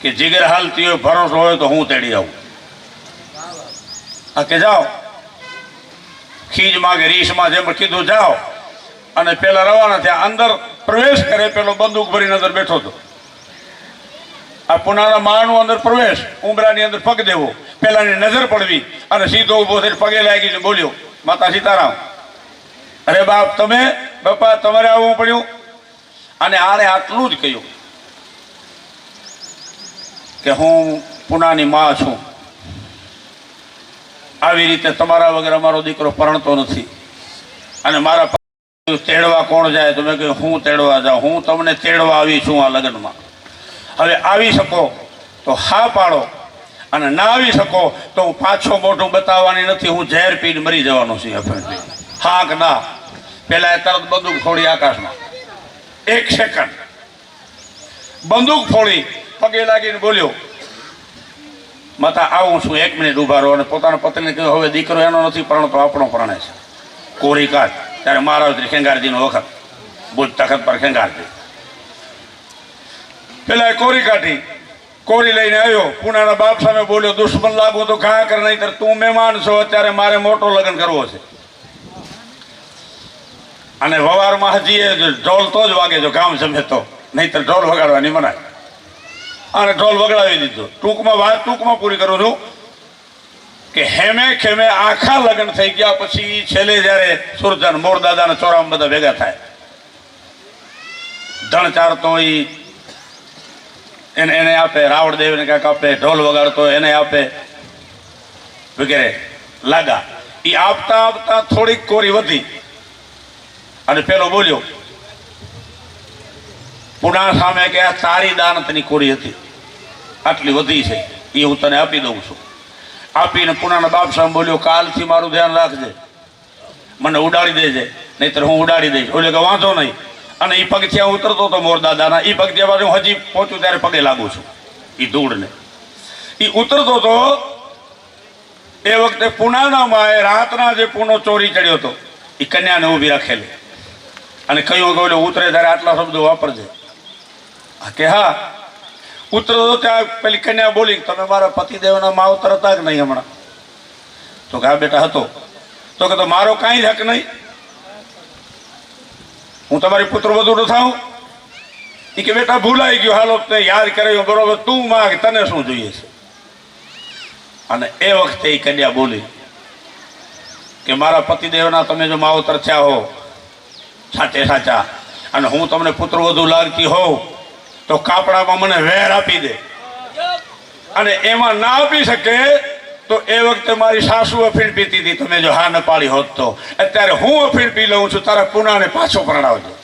કે જીગર હાલતી હોય, ભરોસો હોય તો હું તેડી આવું. આ કે જાઓ, ખીજમાં કે રીસમાં જેમ કીધું જાઓ. અને પેલા રવાના થયા. અંદર પ્રવેશ કરે, પેલો બંદૂક ભરીને અંદર બેઠો હતો. આ પુનાના માનું અંદર પ્રવેશ, ઉમરાની અંદર પગ દેવો, પેલાની નજર પડવી, અને સીધો ઉભો થઈને પગે લાગીને બોલ્યો, માતા સીતારામ, અરે બાપ તમે, બાપા તમારે આવવું પડ્યું. અને આને આટલું જ કહ્યું કે હું પુનાની માં છું, આવી રીતે તમારા વગર અમારો દીકરો પરણતો નથી. અને મારા તેડવા કોણ જાય? તો મેં કહ્યું હું તેડવા જાઉં, હું તમને તેડવા આવી છું આ લગ્નમાં. હવે આવી શકો તો હા પાડો, અને ના આવી શકો તો હું પાછો મોઢું બતાવવાની નથી, હું ઝેર પીને મરી જવાનો છું. હા કે ના? પેલા એ તરત બંદૂક ફોડી આકાશમાં, 1 સેકન્ડ બંદૂક ફોડી પગે લાગીને બોલ્યો, માતા આવું છું, 1 મિનિટ ઉભા રહો. અને પોતાના પત્નીને કહ્યું, હવે દીકરો એનો નથી પરણતો, આપણો પરણે છે, કોરી કાઢ. ત્યારે મહારાજ ખેંગારજીનો વખત, ભુજ તખત પર ખેંગારજી પેલા કોરી કાઢી, કોરી લઈને આવ્યો. પુનાના બાપ સામે બોલ્યો, દુશ્મન લાગુ તો ઘા કર, નહીં તું મહેમાન છો, અત્યારે મારે મોટો લગ્ન કરવો છે. અને વવારમાં હજી ઢોલ તો જ વાગે જો ગામ જમે તો, નહીતર ઢોલ વગાડવાની મનાય. અને ઢોલ વગાડી દીધો. ટૂંકમાં વાત ટૂંકમાં પૂરી કરું છું કે હેમે ખેમે આખા લગ્ન થઈ ગયા પછી છેલ્લે જયારે સુરજન મોરદાદાના ચોરામાં બધા ભેગા થાય, ધણ ચારતો એને આપે, રાવણદેવને કાંઈક આપે, ઢોલ વગાડતો એને આપે વગેરે લાગા. એ આપતા આપતા થોડીક કોરી વધી અને પેલો બોલ્યો પુના સામે કે આ તારી દાનતની કોરી હતી, આટલી વધી છે, એ હું તને આપી દઉં છું. આપીને પુનાના બાપ સામે બોલ્યો કાલથી મારું ધ્યાન રાખજે, મને ઉડાડી દેજે, નહીતર હું ઉડાડી દઈશ. બોલ્યો કે વાંધો નહીં. અને એ પગથિયા ઉતરતો હતો મોરદાદાના, એ પગથિયા બાજુ હજી પહોંચું ત્યારે પગે લાગુ છું એ ધૂળને. એ ઉતરતો હતો એ વખતે પુનાના માએ રાતના જે પૂનો ચોરી ચડ્યો હતો એ કન્યાને ઊભી રાખેલી અને કહ્યું કે ઓલો ઉતરે ત્યારે આટલા શબ્દો વાપરજે. કે હા. ઉતરતો ત્યાં પેલી કન્યા બોલી તમે મારા પતિદેવના માવતર હતા કે નહીં હમણાં? તો કે હા બેટા હતો. તો કે તો મારો કાંઈ હક નહીં, હું તમારી પુત્ર વધુ ન થાઉં? એ કે બેટા ભૂલાઈ ગયો, હાલો તે યાદ કરાયો બરોબર, તું માગ, તને શું જોઈએ છે? અને એ વખતે એ કન્યા બોલી કે મારા પતિદેવના તમે જો માવતર થયા હો સાચે સાચા અને હું તમને પુત્ર વધુ લાગતી હોઉં તો કાપડામાં મને વેર આપી દે. અને એમાં ના આપી શકે તો એ વખતે મારી સાસુ અફીણ પીતી હતી, તમે જો હા ન પાડી હોત તો. અત્યારે હું અફીણ પી લઉં છું, તારા પુનાને પાછો પરણાવજો.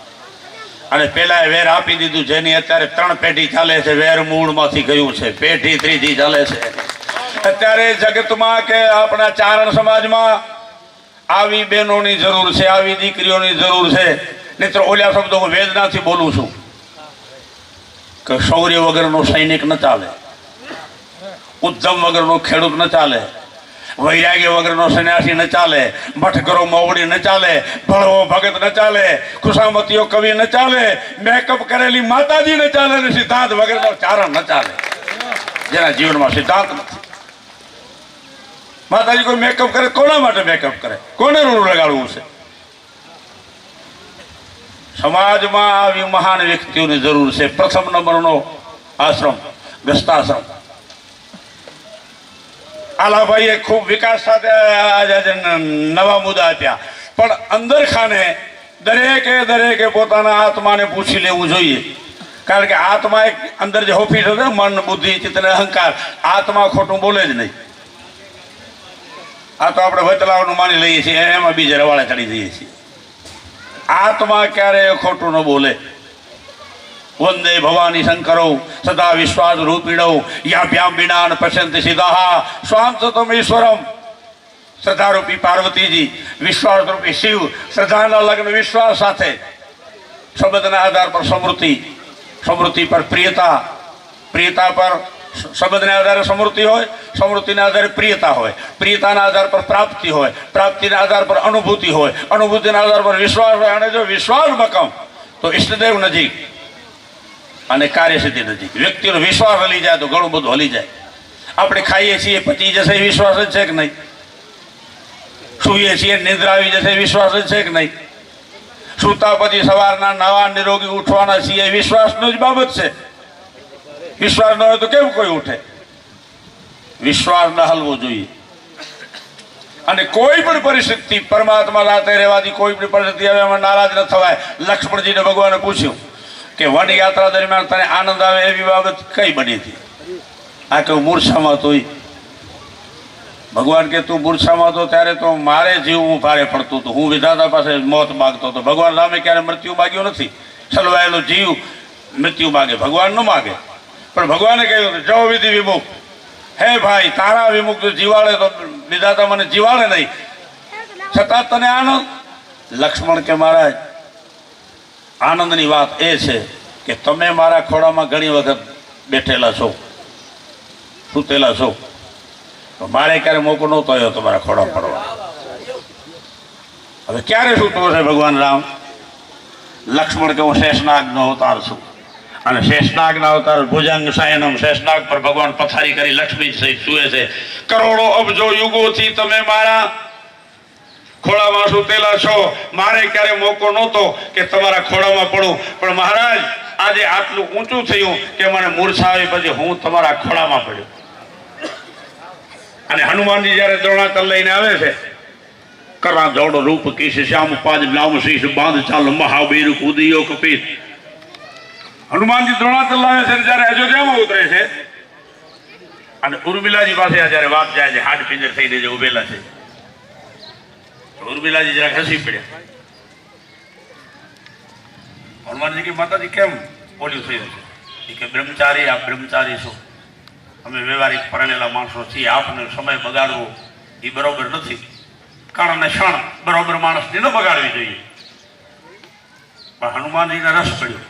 અને પેલા વેર આપી દીધું, જેની અત્યારે 3 પેઢી ચાલે છે. વેર મૂળમાંથી ગયું છે, પેઢી ત્રીજી ચાલે છે. અત્યારે જગતમાં કે આપણા ચારણ સમાજમાં આવી બહેનોની જરૂર છે, આવી દીકરીઓની જરૂર છે. નહીતર ઓલા શબ્દો હું વેદનાથી બોલું છું કે શૌર્ય વગરનો સૈનિક ન ચાલે, ઉદ્ધમ વગરનો ખેડૂત ન ચાલે, વૈરાગ્ય વગરનો સન્યાસી ન ચાલે, મઠગરો મોવડી ન ચાલે, ભળવો ભગત ન ચાલે, ખુશામતીઓ કવિ ન ચાલે, મેકઅપ કરેલી માતાજી ન ચાલે, ને સિદ્ધાંત વગરનો ચારણ ન ચાલે જેના જીવનમાં સિદ્ધાંત નથી. માતાજી કોઈ મેકઅપ કરે, કોના માટે મેકઅપ કરે? કોને રૂ લગાડવું છે? સમાજમાં આવી મહાન વ્યક્તિઓની જરૂર છે. પ્રથમ નંબરનો આશ્રમ ગસ્તાશ્રમ. આલાભાઈએ ખૂબ વિકાસ સાથે નવા મુદ્દા આપ્યા, પણ અંદર ખાને દરેકે પોતાના આત્માને પૂછી લેવું જોઈએ. કારણ કે આત્મા એક અંદર જે ઓફિસ છે, મન બુદ્ધિ ચિત્ત અને અહંકાર, આત્મા ખોટું બોલે જ નહીં. આ તો આપણે વચલાવાનું માની લઈએ છીએ, એમાં બીજે રવાળે ચડી જઈએ છીએ. આત્મા ક્યારેય ખોટું ન બોલે. વંદે ભવાની શંકરો સદા વિશ્વાસ રૂપિણો યાભ્યામ વિનાન પશ્યંતિ સિદ્ધાહ સ્વાંતતમ ઈશ્વરમ. શ્રદ્ધારૂપી પાર્વતીજી, વિશ્વાસ રૂપી શિવ. શ્રદ્ધાના લગ્ન વિશ્વાસ સાથે. શબ્દના આધાર પર સમૃદ્ધિ, સમૃદ્ધિ પર પ્રિયતા, પ્રિયતા પર શબ્દના આધારે સમૃદ્ધિ હોય, સમૃદ્ધિના આધારે પ્રિયતા હોય, પ્રિયતાના આધાર પર પ્રાપ્તિ હોય, પ્રાપ્તિના આધાર પર અનુભૂતિ હોય, અનુભૂતિના આધાર પર વિશ્વાસ હોય. અને જો વિશ્વાસ મકમ તો ઈષ્ટદેવ નજીક અને કાર્યસિદ્ધિ નજીક. વ્યક્તિનો વિશ્વાસ હલી જાય તો ઘણું બધું હલી જાય. આપણે ખાઈએ છીએ પચી જશે વિશ્વાસ જ છે કે નહીં? સૂઈએ છીએ નિંદ્રા આવી જશે વિશ્વાસ જ છે કે નહીં? સૂતા પછી સવારના નવા નિરોગી ઉઠવાના છીએ વિશ્વાસનો જ બાબત છે. વિશ્વાસ ન હોય તો કેમ કોઈ ઉઠે? વિશ્વાસ ન હલવો જોઈએ. અને કોઈ પણ પરિસ્થિતિ પરમાત્મા લાતે રહેવાથી કોઈ પણ પરિસ્થિતિ હવે એમાં નારાજ ન થવાય. લક્ષ્મણજીને ભગવાને પૂછ્યું કે વન યાત્રા દરમિયાન તને આનંદ આવે એવી બાબત કઈ બની હતી? આ કે મૂર્છામાં તો. ભગવાન કે તું મૂર્છામાં હતો ત્યારે તો મારે જીવવું ભારે પડતું હતું, હું વિધાતા પાસે મોત માગતો હતો. ભગવાન રામે ક્યારે મૃત્યુ માગ્યું નથી. સલવાયેલો જીવ મૃત્યુ માગે, ભગવાન ન માગે. પણ ભગવાને કહ્યું જવ વિધિ વિમુખ. હે ભાઈ, તારા વિમુખ તો જીવાડે તો વિધાતા મને જીવાડે નહીં, છતાં તને આનંદ. લક્ષ્મણ કે મહારાજ, આનંદની વાત એ છે કે તમે મારા ખોળામાં ઘણી વખત બેઠેલા છો, સૂતેલા છો, તો મારે ક્યારે મોકો નહોતો આવ્યો તમારા ખોળા પડવા. હવે ક્યારે સૂતવો છે ભગવાન રામ? લક્ષ્મણ કે હું શેષનાગનો અવતાર છું, અને શેષનાગના અવતાર ભુજંગ શયનમ. શેષનાગ પર ભગવાન પથારી કરી લક્ષ્મી સહિત સૂએ છે. કરોડો અબજો યુગોથી તમે મારા ખોળામાં સૂતેલા છો, મારે ક્યારે મોકો નહોતો કે તમારા ખોળામાં પડું. પણ મહારાજ, આજે આટલું ઊંચું થયું કે મને મૂર્છા આવી, પછી હું તમારા ખોળામાં પડ્યો. અને હનુમાનજી જયારે દ્રોણાચલ લઈને આવે છે, કરા જોડો રૂપ કીશ શ્યામ પાજ નામ શીશ બાંધ ચાલ મહાવીર કુદિયો કપીર. હનુમાનજી દ્રોણાચલ લાવે છે જયારે અયોધ્યામાં ઉતરે છે, અને ઉર્મિલાજી પાસે જયારે વાત જાય છે, હાડ પિંજર થઈને જે ઉભેલા છે, ઉર્મિલાજી જરા હસી પડ્યા. હનુમાનજી કે માતાજી કેમ બોલ્યું થયું છે કે બ્રહ્મચારી આપ બ્રહ્મચારી છો, અમે વ્યવહારિક પરણેલા માણસો છીએ, આપને સમય બગાડવો એ બરોબર નથી. કારણ અને ક્ષણ બરોબર માણસને ન બગાડવી જોઈએ. પણ હનુમાનજીને રસ પડ્યો.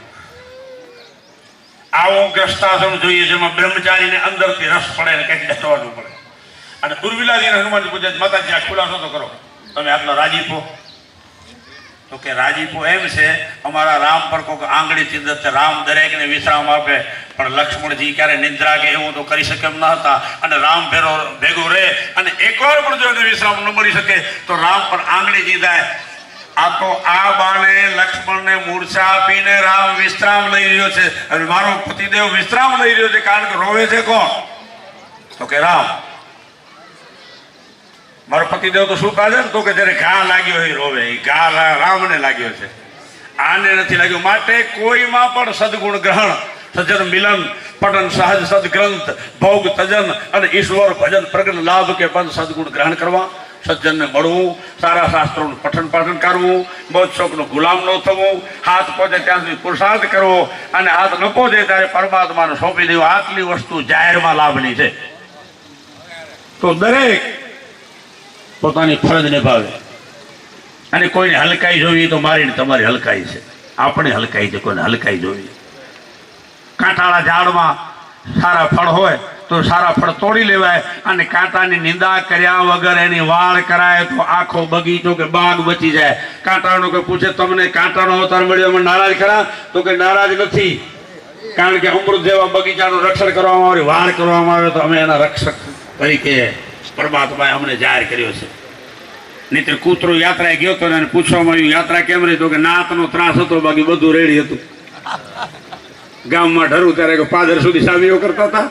આવો ગ્રસ્તાશ્રમ જોઈએ જેમાં બ્રહ્મચારીને અંદરથી રસ પડે ને કંઈક દસવાનું પડે. અને ઉર્મિલાજીને હનુમાનજી પૂછે માતાજી આ ખુલાસો તો કરો, તમે આટલો રાજીપો? તો કે રાજીપો એમ છે અમારા રામ પર કોઈક આંગળી ચિંદત, રામ દરેકને વિશ્રામ આપે, પણ લક્ષ્મણજી ક્યારે નિંદ્રા કે એવું તો કરી શકે એમ ન હતા. અને રામ ભેગો રહે અને એકવાર પણ જો એને વિશ્રામ ન મળી શકે તો રામ પર આંગળી ચીંધાય. આ તો આ બાણે લક્ષ્મણને મૂર્છા આપીને રામ વિશ્રામ લઈ રહ્યો છે. અને મારો પતિદેવ વિશ્રામ લઈ રહ્યો છે કારણ કે રોવે છે કોણ? તો કે રામ. મારો પતિદેવ તો શું કાઢે ને તો કે જયારે ઘા લાગ્યો હોય રોવે, એ ઘા રામને લાગ્યો છે, આને નથી લાગ્યો. માટે કોઈમાં પણ સદગુણ ગ્રહણ, સજ્જન મિલન, પઠન સહજ સદગ્રંથ, ભોગ તજન અને ઈશ્વર ભજન પ્રગટ લાભ કે પદ સદગુણ ગ્રહણ કરવા, સજ્જનને મળવું, સારા શાસ્ત્રોનું પઠન પાઠન કરવું, મોજ શોખનો ગુલામ ન થવું, હાથ પહોંચે ત્યાં સુધી પુરુષાર્થ કરવો અને હાથ ન પહોંચે ત્યારે પરમાત્માને સોંપી દેવું. આટલી વસ્તુ જાહેરમાં લાભની છે. તો દરેક પોતાની ફરજ નિભાવે. અને કોઈને હલકાઈ જોવી તો મારીને તમારી હલકાઈ છે, આપણે હલકાઈ છે, કોઈને હલકાઈ જોવી. કાંટાળા ઝાડમાં સારા ફળ હોય તો સારા ફળ તોડી લેવાય, અને કાંટાની નિંદા કર્યા વગર એની વાળ કરાય તો આખો બગીચો કે બાગ બચી જાય. કાંટાળો કોઈ પૂછે તમને કાંટાનો અવતાર મળ્યો અમે નારાજ ખરા? તો કે નારાજ નથી, કારણ કે અમૃત જેવા બગીચાનું રક્ષણ કરવામાં આવે, વાળ કરવામાં આવે તો અમે એના રક્ષક તરીકે પરમાત્માએ અમને જાહેર કર્યો છે. નહીંતર કૂતરો યાત્રાએ ગયો હતો ને પૂછવામાં આવ્યું યાત્રા કેમ રહી? તો કે નાતનો ત્રાસ હતો, બાકી બધું રેડી હતું. ગામમાં ઢરું ત્યારે પાદર સુધી સામીઓ કરતા હતા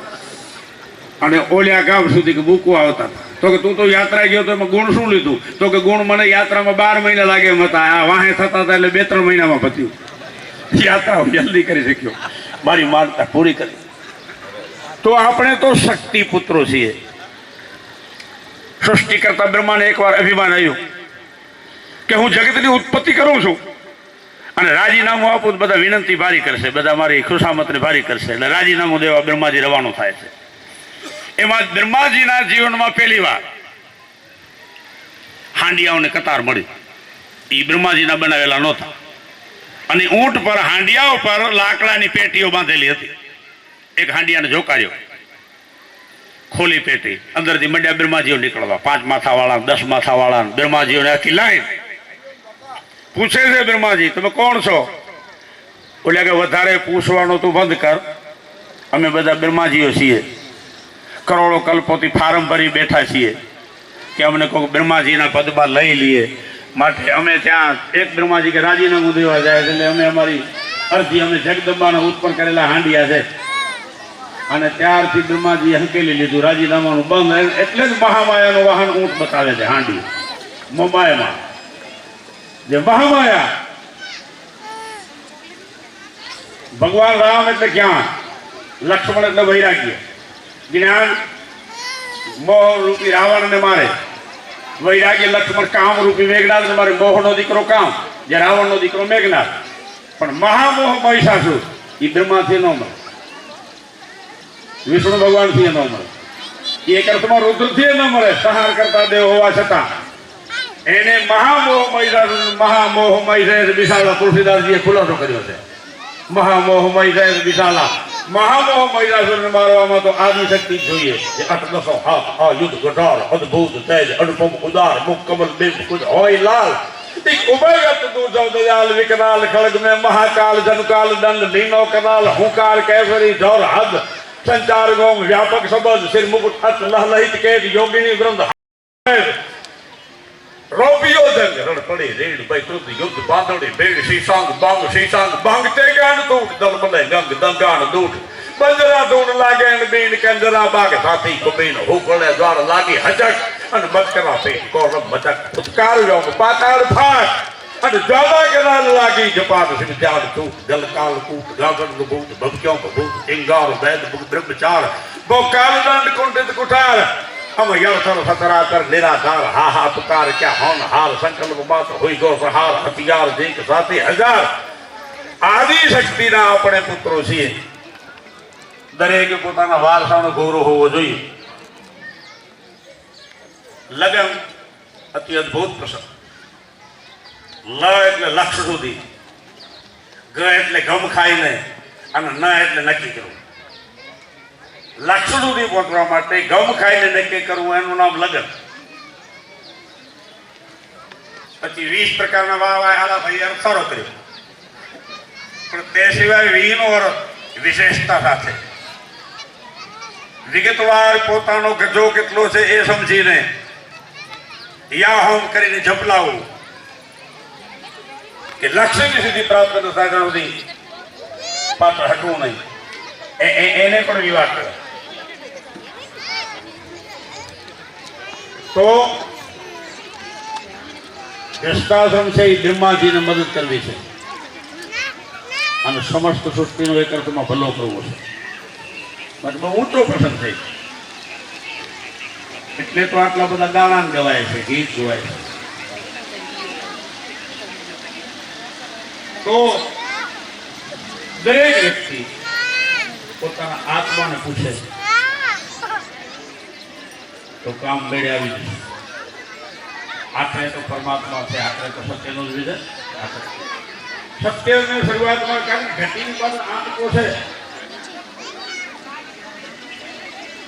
અને ઓલિયા ગામ સુધી કે મૂકવા આવતા હતા. તો કે તું તો યાત્રા ગયો તો એમાં ગુણ શું લીધું? તો કે ગુણ મને યાત્રામાં 12 મહિના લાગે એમ હતા, આ વાહે થતા હતા એટલે 2-3 મહિનામાં પત્યું. યાત્રા જલ્દી કરી શક્યો, મારી માનતા પૂરી કરી. તો આપણે તો શક્તિ પુત્રો છીએ. સૃષ્ટિ કરતા બ્રહ્માને એકવાર અભિમાન આવ્યું કે હું જગતની ઉત્પત્તિ કરું છું અને રાજીનામું આપું બધા વિનંતી ભારી કરશે, બધા મારી ખુશામતને ભારી કરશે. એટલે રાજીનામું દેવા બ્રહ્માજી રવાના થાય છે. એમાં બ્રહ્માજીના જીવનમાં પહેલી વાર હાંડિયાઓને કતાર મળી. એ બ્રહ્માજીના બનાવેલા નહોતા અને ઊંટ પર હાંડિયાઓ પર લાકડાની પેટીઓ બાંધેલી હતી. એક હાંડિયાને જોકાર્યો, ખોલી પેટી, અંદરથી મંડ્યા બ્રહ્માજીઓ નીકળવા, 5 માથાવાળા, 10 માથાવાળા બ્રહ્માજીઓને આખી લાઈન. પૂછે છે બ્રહ્માજી તમે કોણ છો? બોલ્યા કે વધારે પૂછવાનું તું બંધ કર, અમે બધા બ્રહ્માજીઓ છીએ, કરોડો કલ્પોથી ફારમ ભરી બેઠા છીએ કે અમને કોઈ બ્રહ્માજીના પદમાં લઈ લઈએ. માટે અમે ત્યાં એક બ્રહ્માજી કે રાજીનામું દેવા જાય એટલે અમે અમારી અરજી, અમે જગદંબાના ઉત્પન્ન કરેલા હાંડિયા છે અને ત્યારથી બ્રહ્માજીએ હંકેલી લીધું રાજીનામાનું બંધ. એટલે જ મહામાયાનું વાહન ઊંટ બતાવે છે હાંડી. મોમાયમાં જે મહામાયા, ભગવાન રામ એટલે જ્ઞાન, લક્ષ્મણ એટલે વૈરાગ્ય. જ્ઞાન મોહ રૂપી રાવણને મારે, વૈરાગ્ય લક્ષ્મણ કામ રૂપી મેઘનાથને મારે. મોહનો દીકરો કામ, જે રાવણનો દીકરો મેઘનાથ. પણ મહામોહ મહિષાસુર એ બ્રહ્માથી ન મળે, વિષ્ણુ ભગવાનથી ન મળે, એક અર્થમાં રુદ્રથી ન મળે, સંહાર કરતા દેવ હોવા છતાં. એને મહામોહ મહિષાસુર વિશાળા તુલસીદાસજીએ ખુલાસો કર્યો છે. મહામોહ મહિષાસુર વિશાળા, મહામોહ મહિષાસુરને મારવામાં તો આદિશક્તિ જોઈએ. અટદસો હા યુદ્ધ ગઢાર અદભુત તેજ અનુપમ ઉદાર મુખ કમલ બિંબ કુછ હોય લાલ ઉભયગત દૂધવ દયાલ વિકરાલ ખડગ में महाकाल जनकाल दंड लीनो कनाल हुंकार कैसरी जोर हद संचार गोम व्यापक शब्द सिर मुकुट अत लहलहित केत योगिनी वृंद रोपियो जंग रण पड़े रेड बैतुत युद्ध बांधड़ी बेड़ शीशांग बांगते ज्ञान दूट दल बले गंग दंगान दूट बंजरा दून लागे न बीन कंजरा बाग साथी कुबीन हुकड़े द्वार लागी हजक अन मचकरा पेट कोरम मचक उत्कार योग पाताल फाट अन ज्वाला कराल लागी जपान सिंह ध्यान तूट जल काल कूट गागन भूत भवक्यों भूत इंगार वैद ब्रह्मचार बो काल दंड कुंडित कुठार हम यवसर सतरा कर निराधार हाहा पुकार क्या होन हार संकल्प बात हुई गो प्रहार हथियार जीक साथी हजार आदि शक्तिना આપણે પુત્રો છીએ દરેકે પોતાના વારસાનો ગૌરવ હોવો જોઈએ લગન અતિ અદ્ભુત પ્રસંગ લ એટલે લક્ષ સુધી ગ એટલે ગમ ખાઈને અને ન એટલે નક્કી કરવું લક્ષ સુધી પહોંચવા માટે ગમ ખાઈને નક્કી કરવું એનું નામ લગન પછી 20 પ્રકારના વાવા આલા ભાઈ અરસારો કર્યો પણ તે સિવાય વીનો અર્થ વિશેષતા સાથે વિગતવાર પોતાનો ગજો કેટલો છે એ સમજીને યા હોમ કરીને ઝપલાવું કે લક્ષ્યની સિદ્ધિ પ્રાપ્ત ન થાય ત્યાં સુધી પાછળ હટવું નહીં એને પણ વિવાદ કરે તો વ્યસ્તાશ્રમ છે એ બ્રહ્માજીને મદદ કરવી છે અને સમસ્ત સૃષ્ટિનો એક અર્થમાં ભલો કરવો છે બસ બહુ ઊંચો પ્રસંગ થઈ એટલે તો આટલા બધા ગાણા ગવાય છે ગીત ગવાય છે તો દરેક વ્યક્તિ પોતાના આત્માને પૂછે તો કામ બેડે આવી જશે આખરે તો પરમાત્મા છે આખરે તો સત્યનો જ વિજય સત્યની શરૂઆતમાં કારણ ઘટીની પાસે આંકો છે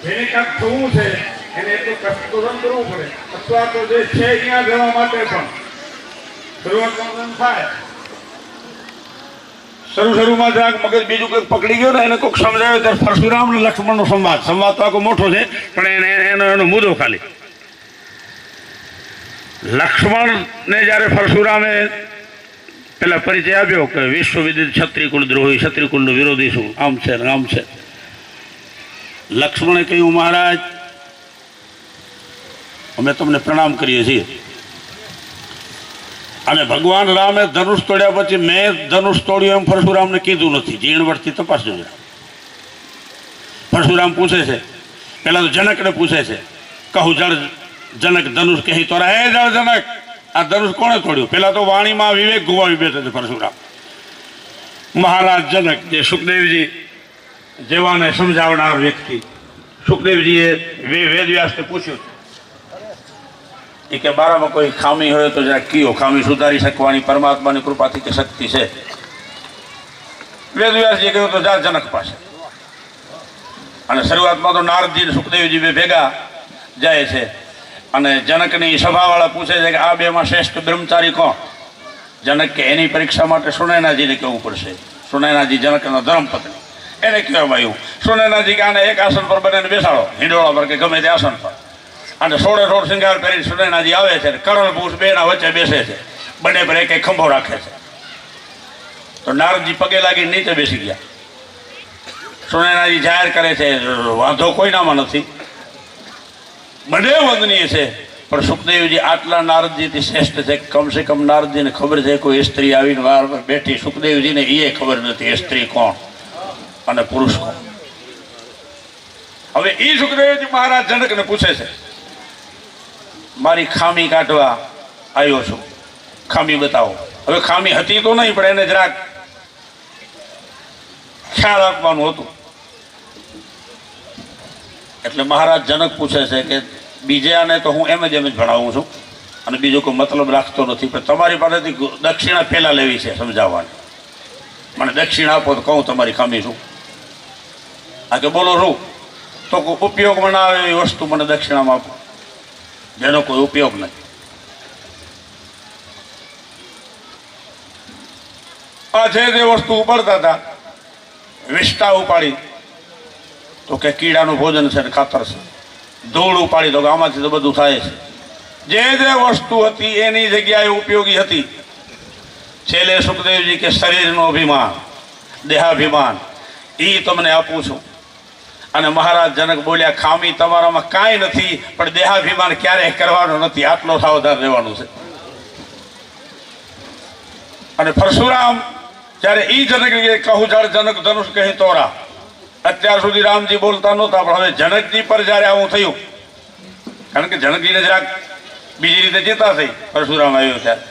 જેને કાંઈક થવું છે એને એટલું કષ્ટ તો કરવું પડે અથવા તો જે છે ત્યાં જવા માટે પણ શરૂઆતમાં થાય શરૂમાં જરાક મગજ બીજું કંઈક પકડી ગયો ને એને કોઈક સમજાવે ત્યારે પરશુરામ અને લક્ષ્મણનો સંવાદ તો આખો મોટો છે પણ એનો મુદ્દો ખાલી લક્ષ્મણને જ્યારે પરશુરામે પેલા પરિચય આપ્યો કે વિશ્વવિદિત ક્ષત્રિકુળ દ્રોહી ક્ષત્રિકુળનો વિરોધી છું આમ છે ને આમ છે લક્ષ્મણે કહ્યું મહારાજ અમે તમને પ્રણામ કરીએ છીએ અને ભગવાન રામે ધનુષ તોડ્યા પછી મેં ધનુષ તોડ્યું એમ પરશુરામને કીધું નથી ઝીણવટથી તપાસજો પરશુરામ પૂછે છે પેલા તો જનકને પૂછે છે કહું જળ જનક ધનુષ કહી તો હે જળ જનક આ ધનુષ કોણે તોડ્યું પેલા તો વાણીમાં વિવેક ગુમાવી બેઠો છે પરશુરામ મહારાજ જનક જે સુખદેવજી જેવાને સમજાવનાર વ્યક્તિ સુખદેવજીએ વેદવ્યાસને પૂછ્યું કે બારામાં કોઈ ખામી હોય તો જરા કયો ખામી સુધારી શકવાની પરમાત્માની કૃપાથી કે શક્તિ છે વેદવ્યાસજીએ કહ્યું તો જા જનક પાસે અને શરૂઆતમાં તો નારદજી અને સુખદેવજી બે ભેગા જાય છે અને જનકની સભાવાળા પૂછે છે કે આ બેમાં શ્રેષ્ઠ બ્રહ્મચારી કોણ જનક કે એની પરીક્ષા માટે સુનયનાજીને કહેવું પડશે સુનયનાજી જનકના ધર્મપત્ની એને કહેવામાં આવ્યું સુનયનાજી કે આને એક આસન પર બંનેને બેસાડો હિંડોળા પર કે ગમે તે આસન પર અને સોળે સોળ શૃંગાર કરીને સુનયનાજી આવે છે કરણભૂષ બેના વચ્ચે બેસે છે બંને પર એક એક ખંભો રાખે છે તો નારદજી પગે લાગી નીચે બેસી ગયા સુનયનાજી જાહેર કરે છે વાંધો કોઈનામાં નથી બંને વંદનીય છે પણ સુખદેવજી આટલા નારદજીથી શ્રેષ્ઠ છે કમસે કમ નારદજીને ખબર છે કોઈ સ્ત્રી આવીને વાર પર બેઠી સુખદેવજીને એ ખબર નથી સ્ત્રી કોણ અને પુરુષ કોણ હવે એ સુખદેવજી મહારાજ જનકને પૂછે છે મારી ખામી કાઢવા આવ્યો છું ખામી બતાવો હવે ખામી હતી તો નહીં પણ એને જરાક ખ્યાલ આપવાનું હતું એટલે મહારાજ જનક પૂછે છે કે બીજાને તો હું એમ જ ભણાવું છું અને બીજો કોઈ મતલબ રાખતો નથી પણ તમારી પાસેથી દક્ષિણા પહેલાં લેવી છે સમજાવવાની મને દક્ષિણા આપો તો કહું તમારી ખામી શું આ કે બોલો શું તો કોઈ ઉપયોગમાં ના આવે એવી વસ્તુ મને દક્ષિણામાં આપો જેનો કોઈ ઉપયોગ નથી આ જે વસ્તુ ઉપાડતા હતા વિષ્ટા ઉપાડી તો કે કીડાનું ભોજન છે ને ખાતર છે ધૂળ ઉપાડી તો કે આમાંથી તો બધું થાય છે જે વસ્તુ હતી એની જગ્યાએ ઉપયોગી હતી છેલ્લે સુખદેવજી કે શરીરનો અભિમાન દેહાભિમાન એ તમને આપું છું અને મહારાજ જનક બોલ્યા ખામી તમારામાં કાંઈ નથી પણ દેહાભિમાન ક્યારેય કરવાનો નથી આટલો સાવધાન રહેવાનું છે અને પરશુરામ જ્યારે ઈ જનક કહું જળ જનક ધનુષ કહી તોરા અત્યાર સુધી રામજી બોલતા નહોતા પણ હવે જનકજી પર જ્યારે આવું થયું કારણ કે જનકજીને જરાક બીજી રીતે ચિંતા થઈ પરશુરામ આવ્યો ત્યારે.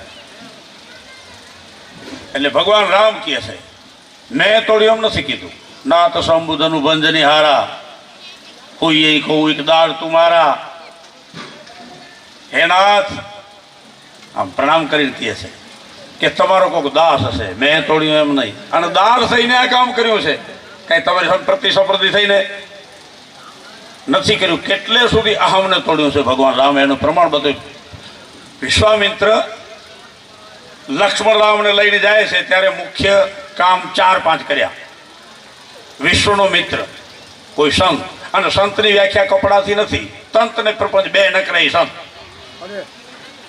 એટલે ભગવાન રામ કહે છે મેં તોડ્યું એમ નથી કીધું. ના તો સંબુધનું ભંજની હારા કોઈ કહું દાળ તુમારા. હે નાથ, આમ પ્રણામ કરીને કહે છે કે તમારો કોઈક દાસ હશે, મેં તોડ્યું એમ નહીં. અને દાસ થઈને આ કામ કર્યું છે, કઈ તમારી પ્રતિસ્પર્ધી થઈને નથી કર્યું. કેટલે સુધી અહમને તોડ્યું છે ભગવાન રામ, એનું પ્રમાણ બધું. વિશ્વામિત્ર લક્ષ્મણ રામને લઈને જાય છે ત્યારે મુખ્ય કામ 4-5 કર્યા. વિશ્વનો મિત્ર કોઈ સંત, અને સંતની વ્યાખ્યા કપડાથી નથી, તંત ને પ્રપંચ બે ન કરે સંત.